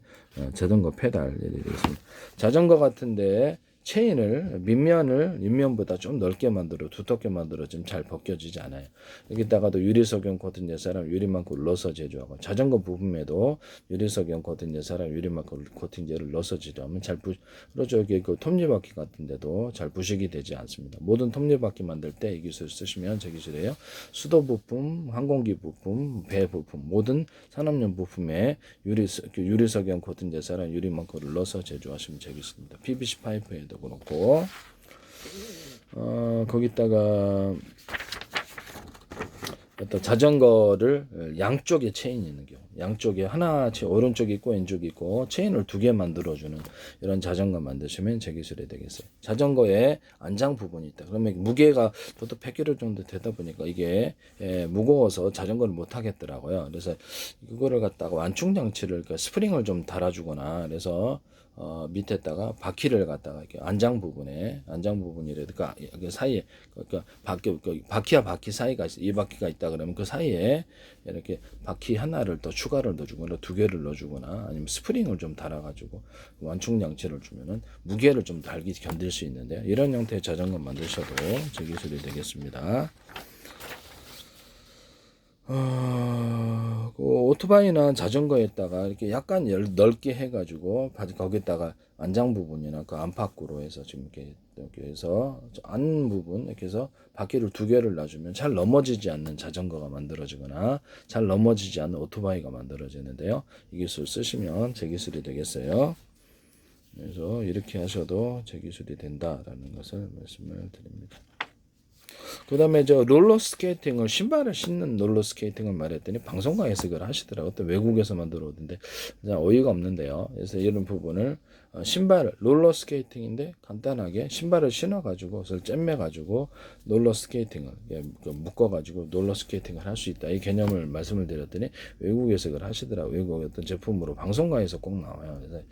자전거 페달이 되겠습니다. 자전거 같은데 체인을 밑면보다 좀 넓게 만들어 두텁게 만들어 좀 잘 벗겨지지 않아요. 여기다가도 유리석영 코팅제 사람 유리망코를 넣어서 제조하고 자전거 부품에도 유리석영 코팅제 사람 유리망코 코팅제를 넣어서 제조하면 잘 그렇죠. 여기 그 톱니바퀴 같은데도 잘 부식이 되지 않습니다. 모든 톱니바퀴 만들 때 이 기술 쓰시면 제 기술이에요. 수도 부품, 항공기 부품, 배 부품 모든 산업용 부품에 유리석영 코팅제 사람 유리망코를 넣어서 제조하시면 제 기술입니다. PVC 파이프에도 어떤 자전거를 양쪽에 체인이 있는 경우, 양쪽에 하나 오른쪽이 있고 왼쪽이 있고 체인을 두 개 만들어주는 이런 자전거 만드시면 제 기술이 되겠어요. 자전거에 안장 부분이 있다. 그러면 무게가 보통 100kg 정도 되다 보니까 이게 무거워서 자전거를 못 하겠더라고요. 그래서 그거를 갖다가 완충 장치를 그러니까 스프링을 좀 달아주거나 그래서 밑에다가 바퀴를 갖다가 이렇게 안장 부분이라든가 그 사이에 그러니까 바퀴와 바퀴 사이가 있어 이 바퀴가 있다 그러면 그 사이에 이렇게 바퀴 하나를 더 추가를 넣어주거나 두 개를 넣어주거나 아니면 스프링을 좀 달아가지고 완충 장치를 주면은 무게를 좀 달기 견딜 수 있는데 이런 형태의 자전거 만드셔도 제 기술이 되겠습니다. 그 오토바이나 자전거에다가 이렇게 약간 넓게 해가지고 거기다가 안장 부분이나 그 안팎으로 해서 지금 이렇게 해서 안 부분 이렇게 해서 바퀴를 두 개를 놔주면 잘 넘어지지 않는 자전거가 만들어지거나 잘 넘어지지 않는 오토바이가 만들어지는데요. 이 기술 쓰시면 제 기술이 되겠어요. 그래서 이렇게 하셔도 제 기술이 된다라는 것을 말씀을 드립니다. 그 다음에 저 롤러스케이팅을 신발을 신는 롤러스케이팅을 말했더니 방송국에서 그걸 하시더라고요. 또 외국에서 만들어 오던데 어이가 없는데요. 그래서 이런 부분을 신발 롤러스케이팅인데 간단하게 신발을 신어가지고 그걸 잼매가지고 롤러스케이팅을 묶어가지고 롤러스케이팅을 할 수 있다. 이 개념을 말씀을 드렸더니 외국에서 그걸 하시더라고요. 외국 어떤 제품으로 방송국에서 꼭 나와요. 그래서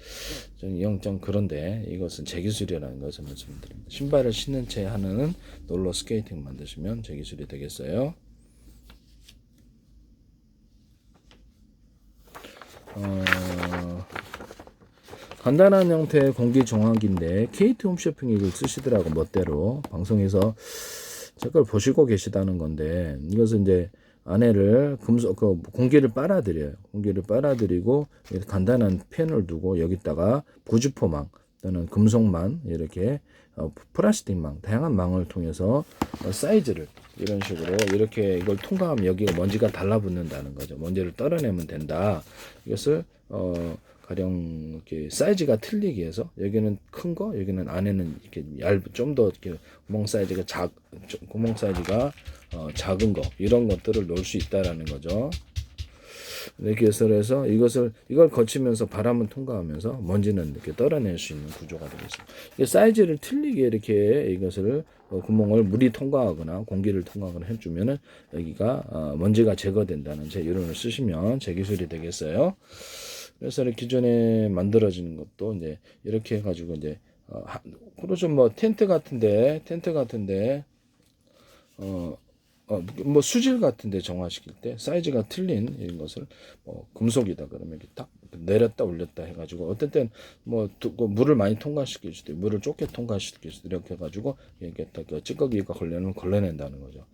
좀 그런데 이것은 제 기술이라는 것을 말씀을 드립니다. 신발을 신는 채 하는 롤러스케이팅 만드시면 제 기술이 되겠어요. 간단한 형태의 공기 정화기인데 KT 홈쇼핑 이걸 쓰시더라고 멋대로 방송에서 제 걸 보시고 계시다는 건데 이것은 이제 안에를 공기를 빨아들여요. 공기를 빨아들이고 간단한 펜을 두고 여기다가 부주포망 또는 금속망 이렇게 플라스틱망 다양한 망을 통해서 사이즈를 이런 식으로 이렇게 이걸 통과하면 여기가 먼지가 달라붙는다는 거죠. 먼지를 떨어내면 된다. 이것을 가령 이렇게 사이즈가 틀리게 해서 여기는 큰 거, 여기는 안에는 이렇게 좀 더 이렇게 구멍 사이즈가 작은 거 이런 것들을 넣을 수 있다라는 거죠. 이렇게 해서 이걸 거치면서 바람을 통과하면서 먼지는 이렇게 떨어낼 수 있는 구조가 되겠습니다. 사이즈를 틀리게 이렇게 이것을 구멍을 물이 통과하거나 공기를 통과하거나 해주면은 여기가 먼지가 제거된다는 제 이론을 쓰시면 제 기술이 되겠어요. 그래서 기존에 만들어지는 것도 이제 이렇게 해가지고 이제 그렇죠. 뭐 텐트 같은데 뭐 수질 같은데 정화시킬 때 사이즈가 틀린 이런 것을 금속이다 그러면 이렇게 딱 내렸다 올렸다 해가지고 어떤 때는 물을 많이 통과시킬 수도 있고 물을 좁게 통과시킬 수도 이렇게 해가지고 이렇게 딱 찌꺼기가 걸려면 걸러낸다는 거죠.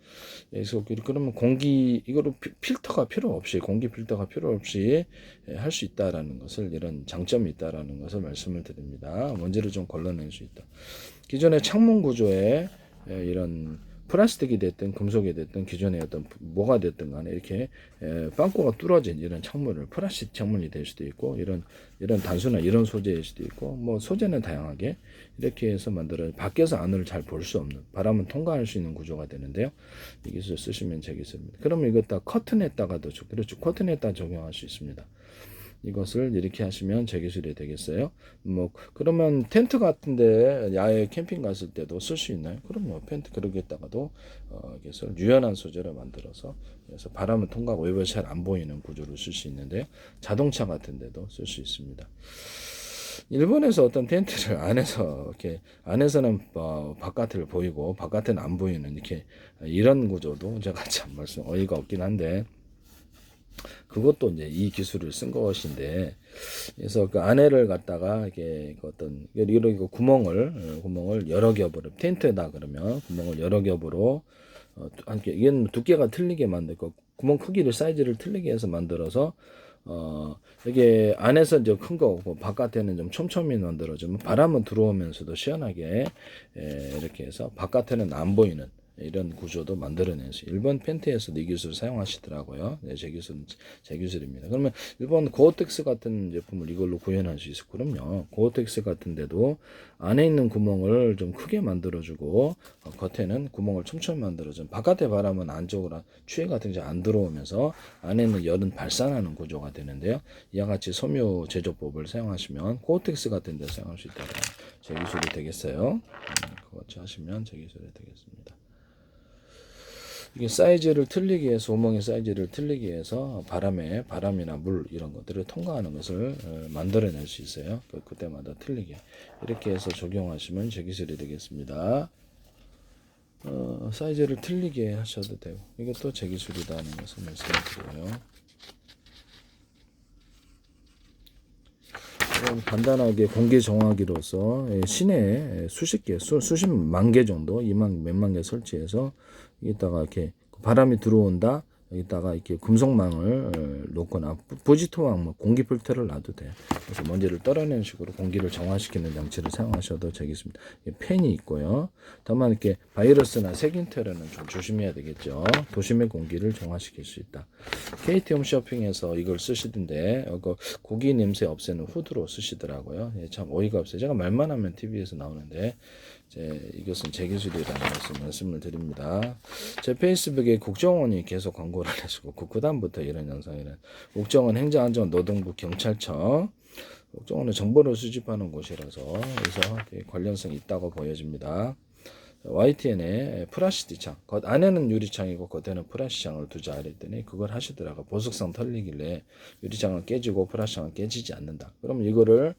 그래서 그러면 이거로 필터가 필요 없이 공기 필터가 필요 없이 할 수 있다라는 것을 이런 장점이 있다라는 것을 말씀을 드립니다. 먼지를 좀 걸러낼 수 있다. 기존의 창문 구조에 이런 플라스틱이 됐든 금속이 됐든 기존의 어떤 뭐가 됐든 간에 이렇게 빵꾸가 뚫어진 이런 창문을 플라스틱 창문이 될 수도 있고 이런 단순한 이런 소재일 수도 있고 뭐 소재는 다양하게 이렇게 해서 만들어 밖에서 안을 잘 볼 수 없는 바람은 통과할 수 있는 구조가 되는데요. 이 기술 쓰시면 제 기술입니다. 그러면 이거 다 커튼에다가도 그렇죠. 커튼에다 적용할 수 있습니다. 이것을 이렇게 하시면 제 기술이 되겠어요. 그러면 텐트 같은데 야외 캠핑 갔을 때도 쓸 수 있나요? 그럼요. 그러겠다가도 이것을 유연한 소재로 만들어서 그래서 바람을 통과하고 외부에 잘 안 보이는 구조를 쓸 수 있는데요. 자동차 같은데도 쓸 수 있습니다. 일본에서 어떤 텐트를 안에서는 바깥을 보이고 바깥에는 안 보이는 이런 구조도 제가 참 어이가 없긴 한데. 그것도 이제 이 기술을 쓴 것인데, 그래서 그 안에를 갖다가 이렇게 이런 구멍을 여러 겹으로 텐트에다 그러면 구멍을 여러 겹으로 이게 두께가 틀리게 만들고 구멍 크기를 사이즈를 틀리게 해서 만들어서 이게 안에서 이제 큰 거고 바깥에는 좀 촘촘히 만들어지면 바람은 들어오면서도 시원하게 이렇게 해서 바깥에는 안 보이는 이런 구조도 만들어낼 수. 일본 펜트에서도 이 기술을 사용하시더라고요. 네, 제 기술입니다. 그러면 일본 고어텍스 같은 제품을 이걸로 구현할 수 있을 그럼요. 고어텍스 같은데도 안에 있는 구멍을 좀 크게 만들어주고 겉에는 구멍을 촘촘히 만들어준 바깥의 바람은 안쪽으로 추위 같은 게 안 들어오면서 안에 있는 열은 발산하는 구조가 되는데요. 이와 같이 섬유 제조법을 사용하시면 고어텍스 같은 데 사용할 수 있다는 제 기술이 되겠어요. 그거 하시면 제 기술이 되겠습니다. 이게 사이즈를 틀리게 해서 구멍의 사이즈를 틀리게 해서 바람이나 물 이런 것들을 통과하는 것을 만들어낼 수 있어요. 그때마다 틀리게 이렇게 해서 적용하시면 제 기술이 되겠습니다. 사이즈를 틀리게 하셔도 되고 이것도 제 기술이라는 것을 말씀드려요. 간단하게 공기 정화기로서 시내에 수십 개, 수십만 개 정도, 2만 몇만 개 설치해서 여기다가 이렇게 바람이 들어온다. 여기다가 이렇게 금속망을 놓거나 부지토망, 뭐 공기 필터를 놔도 돼. 그래서 먼지를 떨어내는 식으로 공기를 정화시키는 장치를 사용하셔도 되겠습니다. 팬이 있고요. 다만 이렇게 바이러스나 세균테러는 좀 조심해야 되겠죠. 도심의 공기를 정화시킬 수 있다. KT 홈쇼핑에서 이걸 쓰시던데 고기 냄새 없애는 후드로 쓰시더라고요. 참 어이가 없어요. 제가 말만 하면 TV에서 나오는데 이것은 제 기술이라는 것을 말씀을 드립니다. 제 페이스북에 국정원이 계속 광고를 하시고 그 다음부터 이런 영상이란 국정원 행정안전노동부 경찰청 국정원은 정보를 수집하는 곳이라서 그래서 관련성이 있다고 보여집니다. YTN에 플라스틱 창, 겉 안에는 유리창이고 겉에는 플라스틱 창을 두자 그랬더니 그걸 하시더라고. 보석성 털리길래 유리창은 깨지고 플라스틱 창은 깨지지 않는다. 그럼 이거를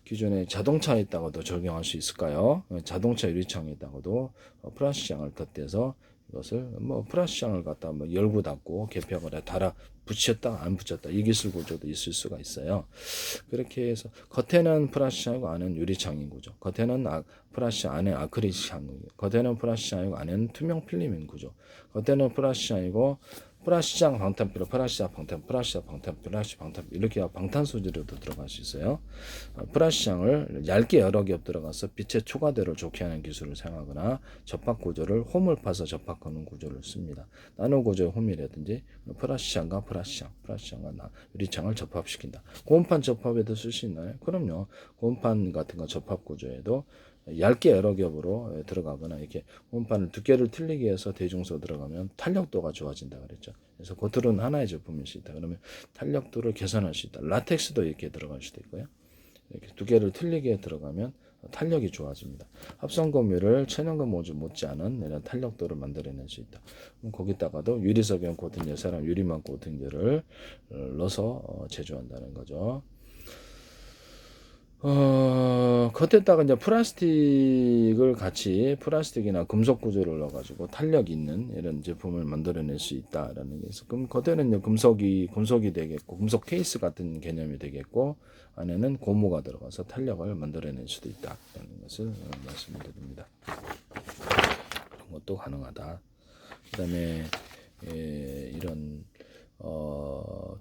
기존에 자동차에다가도 적용할 수 있을까요? 자동차 유리창에다가도 플라스틱 창을 덧대서 이것을 플라스틱 창을 갖다 열고 닫고 개폐형을 달아 붙였다 안 붙였다 이 기술 구조도 있을 수가 있어요. 그렇게 해서 겉에는 플라스틱 창이고 안에는 유리창인 구조. 겉에는 플라스틱 안에 아크릴릭 창이고 겉에는 플라스틱 창이고 안에는 투명 필름인 구조. 겉에는 플라스틱 창이고 플라스틱 방탄필름, 플라스틱 방탄, 플라스틱 방탄, 플라스틱 방탄 이렇게 방탄 소재로도 들어갈 수 있어요. 플라스틱을 얇게 여러 겹 들어가서 빛의 초과대를 좋게 하는 기술을 사용하거나 접합 구조를 홈을 파서 접합하는 구조를 씁니다. 나노 구조의 홈이라든지 플라스틱과 플라스틱과 유리창을 접합시킨다. 고온판 접합에도 쓸 수 있나요? 그럼요. 고온판 같은 거 접합 구조에도 얇게 여러 겹으로 들어가거나 이렇게 홈판을 두께를 틀리게 해서 대중소 들어가면 탄력도가 좋아진다 그랬죠. 그래서 겉으로는 하나의 제품일 수 있다. 그러면 탄력도를 개선할 수 있다. 라텍스도 이렇게 들어갈 수도 있고요. 이렇게 두께를 틀리게 들어가면 탄력이 좋아집니다. 합성섬유를 천연금 모주 못지않은 이런 탄력도를 만들어낼 수 있다. 그럼 거기다가도 유리석연 코팅제, 사람 유리망 코팅제를 넣어서 제조한다는 거죠. 겉에다가 이제 플라스틱을 같이 플라스틱이나 금속 구조를 넣어가지고 탄력 있는 이런 제품을 만들어낼 수 있다라는 게 있어. 그럼 겉에는 이제 금속이 되겠고, 금속 케이스 같은 개념이 되겠고, 안에는 고무가 들어가서 탄력을 만들어낼 수도 있다라는 것을 말씀드립니다. 그런 것도 가능하다. 그다음에 이런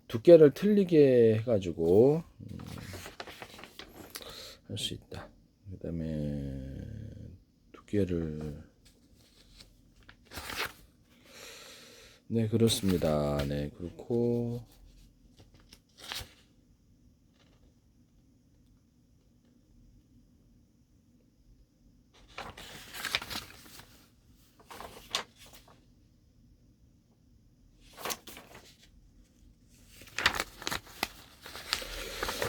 두께를 틀리게 해가지고 할 수 있다. 그 다음에 두께를 네 그렇습니다. 네 그렇고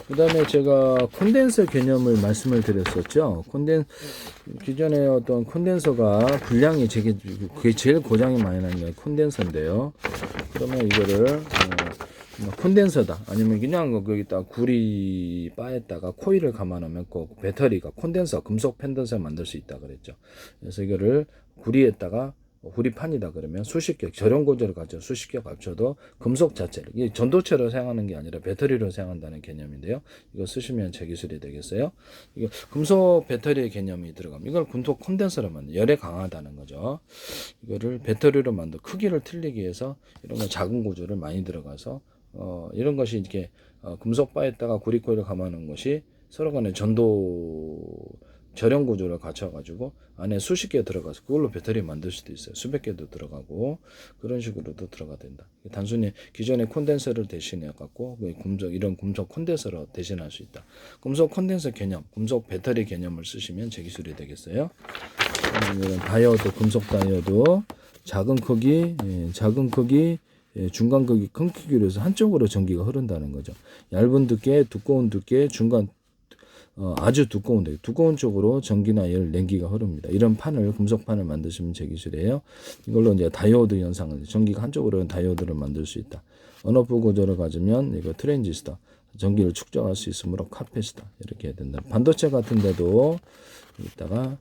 그 다음에 제가 콘덴서 개념을 말씀을 드렸었죠. 기존에 어떤 콘덴서가 분량이 그게 제일 고장이 많이 나는 게 콘덴서인데요. 그러면 이거를 콘덴서다 아니면 그냥 거기다 구리 바에다가 코일을 감아놓으면 그 배터리가 콘덴서 금속 펜던서 만들 수 있다 그랬죠. 그래서 이거를 구리에다가 구리판이다 그러면 수십 개 저렴 구조를 가져 수십 개 갖춰도 금속 자체를 이 전도체로 사용하는 게 아니라 배터리로 사용한다는 개념인데요. 이거 쓰시면 제 기술이 되겠어요. 이거 금속 배터리의 개념이 들어가면 이걸 금속 콘덴서로 만든 열에 강하다는 거죠. 이거를 배터리로 만든 크기를 틀리게 해서 이런 거 작은 구조를 많이 들어가서 이런 것이 이렇게 금속 바에다가 구리 코일을 감아놓은 것이 서로 간에 전도 절연 구조를 갖춰가지고 안에 수십 개 들어가서 그걸로 배터리 만들 수도 있어요. 수백 개도 들어가고 그런 식으로도 들어가 된다. 단순히 기존의 콘덴서를 대신해 갖고 금속 이런 금속 콘덴서로 대신할 수 있다. 금속 콘덴서 개념, 금속 배터리 개념을 쓰시면 제 기술이 되겠어요. 이런 다이오드, 금속 다이오드 작은 크기, 중간 크기, 큰 크기로 해서 한쪽으로 전기가 흐른다는 거죠. 얇은 두께, 두꺼운 두께, 중간 아주 두꺼운 쪽으로 전기나 열, 냉기가 흐릅니다. 이런 판을 금속판을 만드시면 제 기술이에요. 이걸로 이제 다이오드 현상을 전기가 한쪽으로 다이오드를 만들 수 있다. 언오프 구조를 가지면 이거 트랜지스터 전기를 축적할 수 있으므로 카패시터 이렇게 해야 된다. 반도체 같은데도 이따가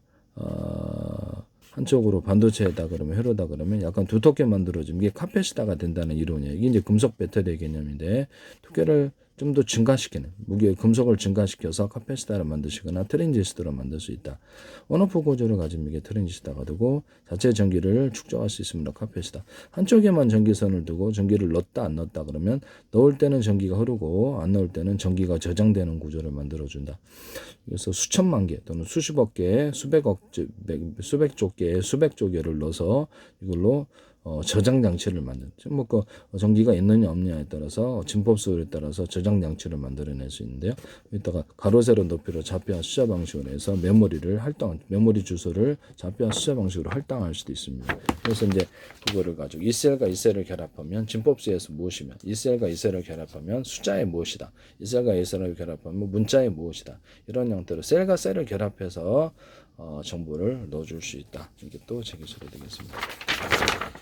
한쪽으로 반도체에다 그러면 회로다 그러면 약간 두텁게 만들어지면 이게 카패시터가 된다는 이론이에요. 이게 이제 금속 배터리의 개념인데 두께를 좀 더 증가시키는 무게 금속을 증가시켜서 카패시터를 만드시거나 트랜지스터로 만들 수 있다. 온오프 구조를 가지면 이게 트랜지스터가 되고 자체 전기를 축적할 수 있으므로 카패시터. 한쪽에만 전기선을 두고 전기를 넣었다 안 넣었다 그러면 넣을 때는 전기가 흐르고 안 넣을 때는 전기가 저장되는 구조를 만들어 준다. 그래서 수천만 개 또는 수십억 개, 수백조 개, 수백조 개를 넣어서 이걸로 저장 장치를 만든. 뭐그 전기가 있느냐 없느냐에 따라서 진법수에 따라서 저장 장치를 만들어낼 수 있는데요. 이따가 가로 세로 높이로 좌표와 숫자 방식으로 해서 메모리 주소를 좌표와 숫자 방식으로 할당할 수도 있습니다. 그래서 이제 그거를 가지고 이 셀과 이 셀을 결합하면 진법수에서 무엇이면 이 셀과 이 셀을 결합하면 숫자의 무엇이다. 이 셀과 이 셀을 결합하면 문자의 무엇이다. 이런 형태로 셀과 셀을 결합해서 정보를 넣어줄 수 있다. 이게 또 제 기술이 되겠습니다.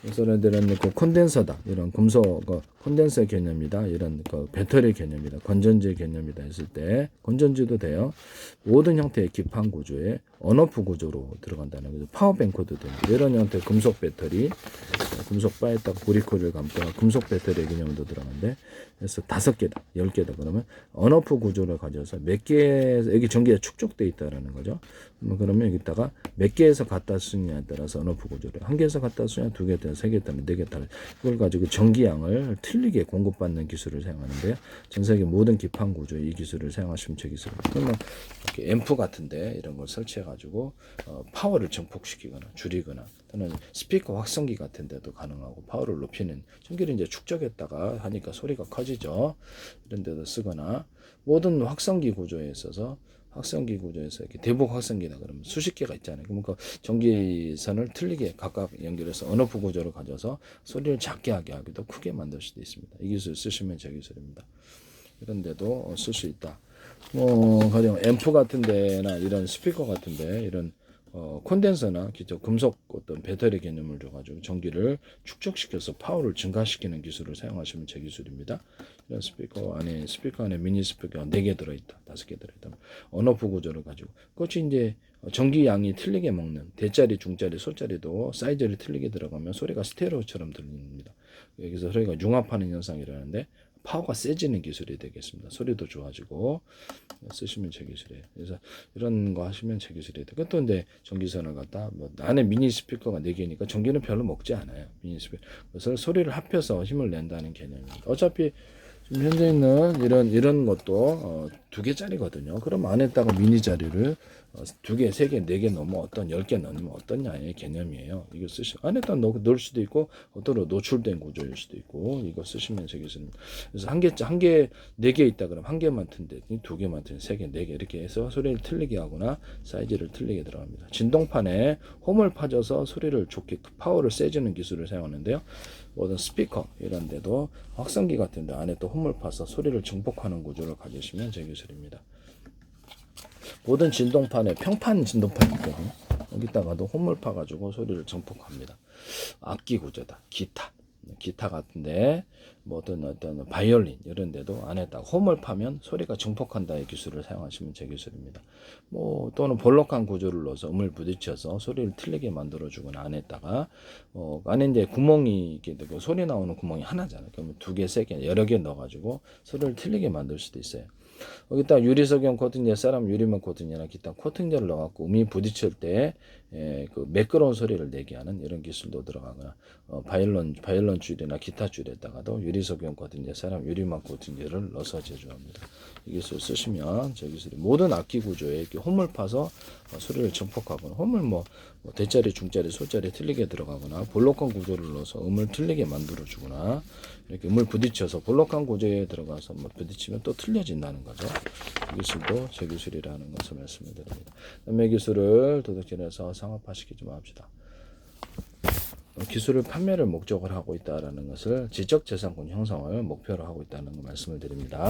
그래서 얘들은 그 콘덴서다. 이런 금속 콘덴서 개념이다. 이런 그 배터리 개념이다. 건전지 개념이다 했을 때 건전지도 돼요. 모든 형태의 기판 구조에 언오프 구조로 들어간다는 거죠. 파워뱅크도 됩니다. 이런 형태의 금속 배터리, 금속 바에다가 보리콜을 감거나 금속 배터리 개념도 들어가는데 그래서 5개다, 10개다 그러면 언오프 구조를 가져서 몇 개에서 여기 전기가 축적돼 있다라는 거죠. 그러면 여기다가 몇 개에서 갖다 쓰느냐에 따라서 언오프 구조를 한 개에서 갖다 쓰냐, 2개 따라, 3개 따라, 4개 따라 그걸 가지고 전기량을 틀리게 공급받는 기술을 사용하는데요. 전 세계 모든 기판 구조에 이 기술을 사용하시면 제 기술입니다. 그러면 이렇게 앰프 같은데 이런 걸 설치해 가지고 파워를 증폭시키거나 줄이거나 또는 스피커 확성기 같은 데도 가능하고 파워를 높이는 전기를 이제 축적했다가 하니까 소리가 커지죠. 이런 데도 쓰거나 모든 확성기 구조에 있어서 이렇게 대북 확성기다 그러면 수십 개가 있잖아요. 그러니까 전기선을 틀리게 각각 연결해서 언오프 구조를 가져서 소리를 작게 하게 하기도 크게 만들 수도 있습니다. 이 기술 쓰시면 제 기술입니다. 이런 데도 쓸 수 있다. 가령 앰프 같은 데나 이런 스피커 같은 데 이런 콘덴서나 기존 금속 어떤 배터리 개념을 줘가지고 전기를 축적시켜서 파워를 증가시키는 기술을 사용하시면 제 기술입니다. 이런 스피커 안에 미니 스피커가 4개 들어있다, 5개 들어있다. 언오프 구조를 가지고 그것이 이제 전기 양이 틀리게 먹는 대짜리, 중짜리, 소짜리도 사이즈를 틀리게 들어가면 소리가 스테레오처럼 들립니다. 여기서 소리가 융합하는 현상이라는데 파워가 세지는 기술이 되겠습니다. 소리도 좋아지고 쓰시면 제 기술이에요. 그래서 이런 거 하시면 제 기술이 돼요. 또 근데 전기선을 갖다 안에 미니 스피커가 4개니까 전기는 별로 먹지 않아요. 미니 스피커. 그래서 소리를 합해서 힘을 낸다는 개념입니다. 어차피 지금 현재 있는 이런 것도 2개짜리거든요. 그럼 안에다가 미니 자리를 2개, 3개, 4개 넣으면 10개 넣으면 어떠냐의 개념이에요. 이거 안에다 넣을 수도 있고, 어떤 노출된 구조일 수도 있고, 이거 쓰시면 되겠습니다. 그래서 한 개, 4개 있다 그러면 1개만 튼데, 2개만 튼데, 3개, 4개 이렇게 해서 소리를 틀리게 하거나 사이즈를 틀리게 들어갑니다. 진동판에 홈을 파져서 소리를 좋게, 파워를 세지는 기술을 사용하는데요. 모든 스피커 이런 데도 확성기 같은 데 안에 또 홈을 파서 소리를 증폭하는 구조를 가지시면 제 기술입니다. 모든 진동판에 평판 진동판이 있거든요. 여기다가도 홈을 파가지고 소리를 증폭합니다. 악기 구조다. 기타 같은데 어떤 바이올린 이런 데도 안에다가 홈을 파면 소리가 증폭한다의 기술을 사용하시면 제 기술입니다. 또는 볼록한 구조를 넣어서 음을 부딪혀서 소리를 틀리게 만들어주거나 안에다가 안에 이제 구멍이 이렇게 되고 소리 나오는 구멍이 하나잖아요. 그러면 2개, 3개 여러 개 넣어가지고 소리를 틀리게 만들 수도 있어요. 여기다 유리석용 코팅제, 사람 유리면 코팅제나 기타 코팅제를 넣어갖고 음이 부딪힐 때 그 매끄러운 소리를 내게 하는 이런 기술도 들어가거나 바이올린 줄이나 기타 줄에다가도 유리석용 코팅제, 사람 유리막 코팅제를 넣어서 제조합니다. 이 기술 쓰시면 저 기술이 모든 악기 구조에 이렇게 홈을 파서 소리를 증폭하거나 홈을 뭐 대자리, 중자리, 소자리 틀리게 들어가거나 볼록한 구조를 넣어서 음을 틀리게 만들어 주거나 이렇게 음을 부딪혀서 볼록한 구조에 들어가서 뭐 부딪히면 또 틀려진다는 거죠. 이 기술도 제 기술이라는 것을 말씀을 드립니다. 남의 기술을 도덕질해서 상업화시키지 맙시다. 기술을 판매를 목적으로 하고 있다는 것을 지적재산권 형성을 목표로 하고 있다는 걸 말씀을 드립니다.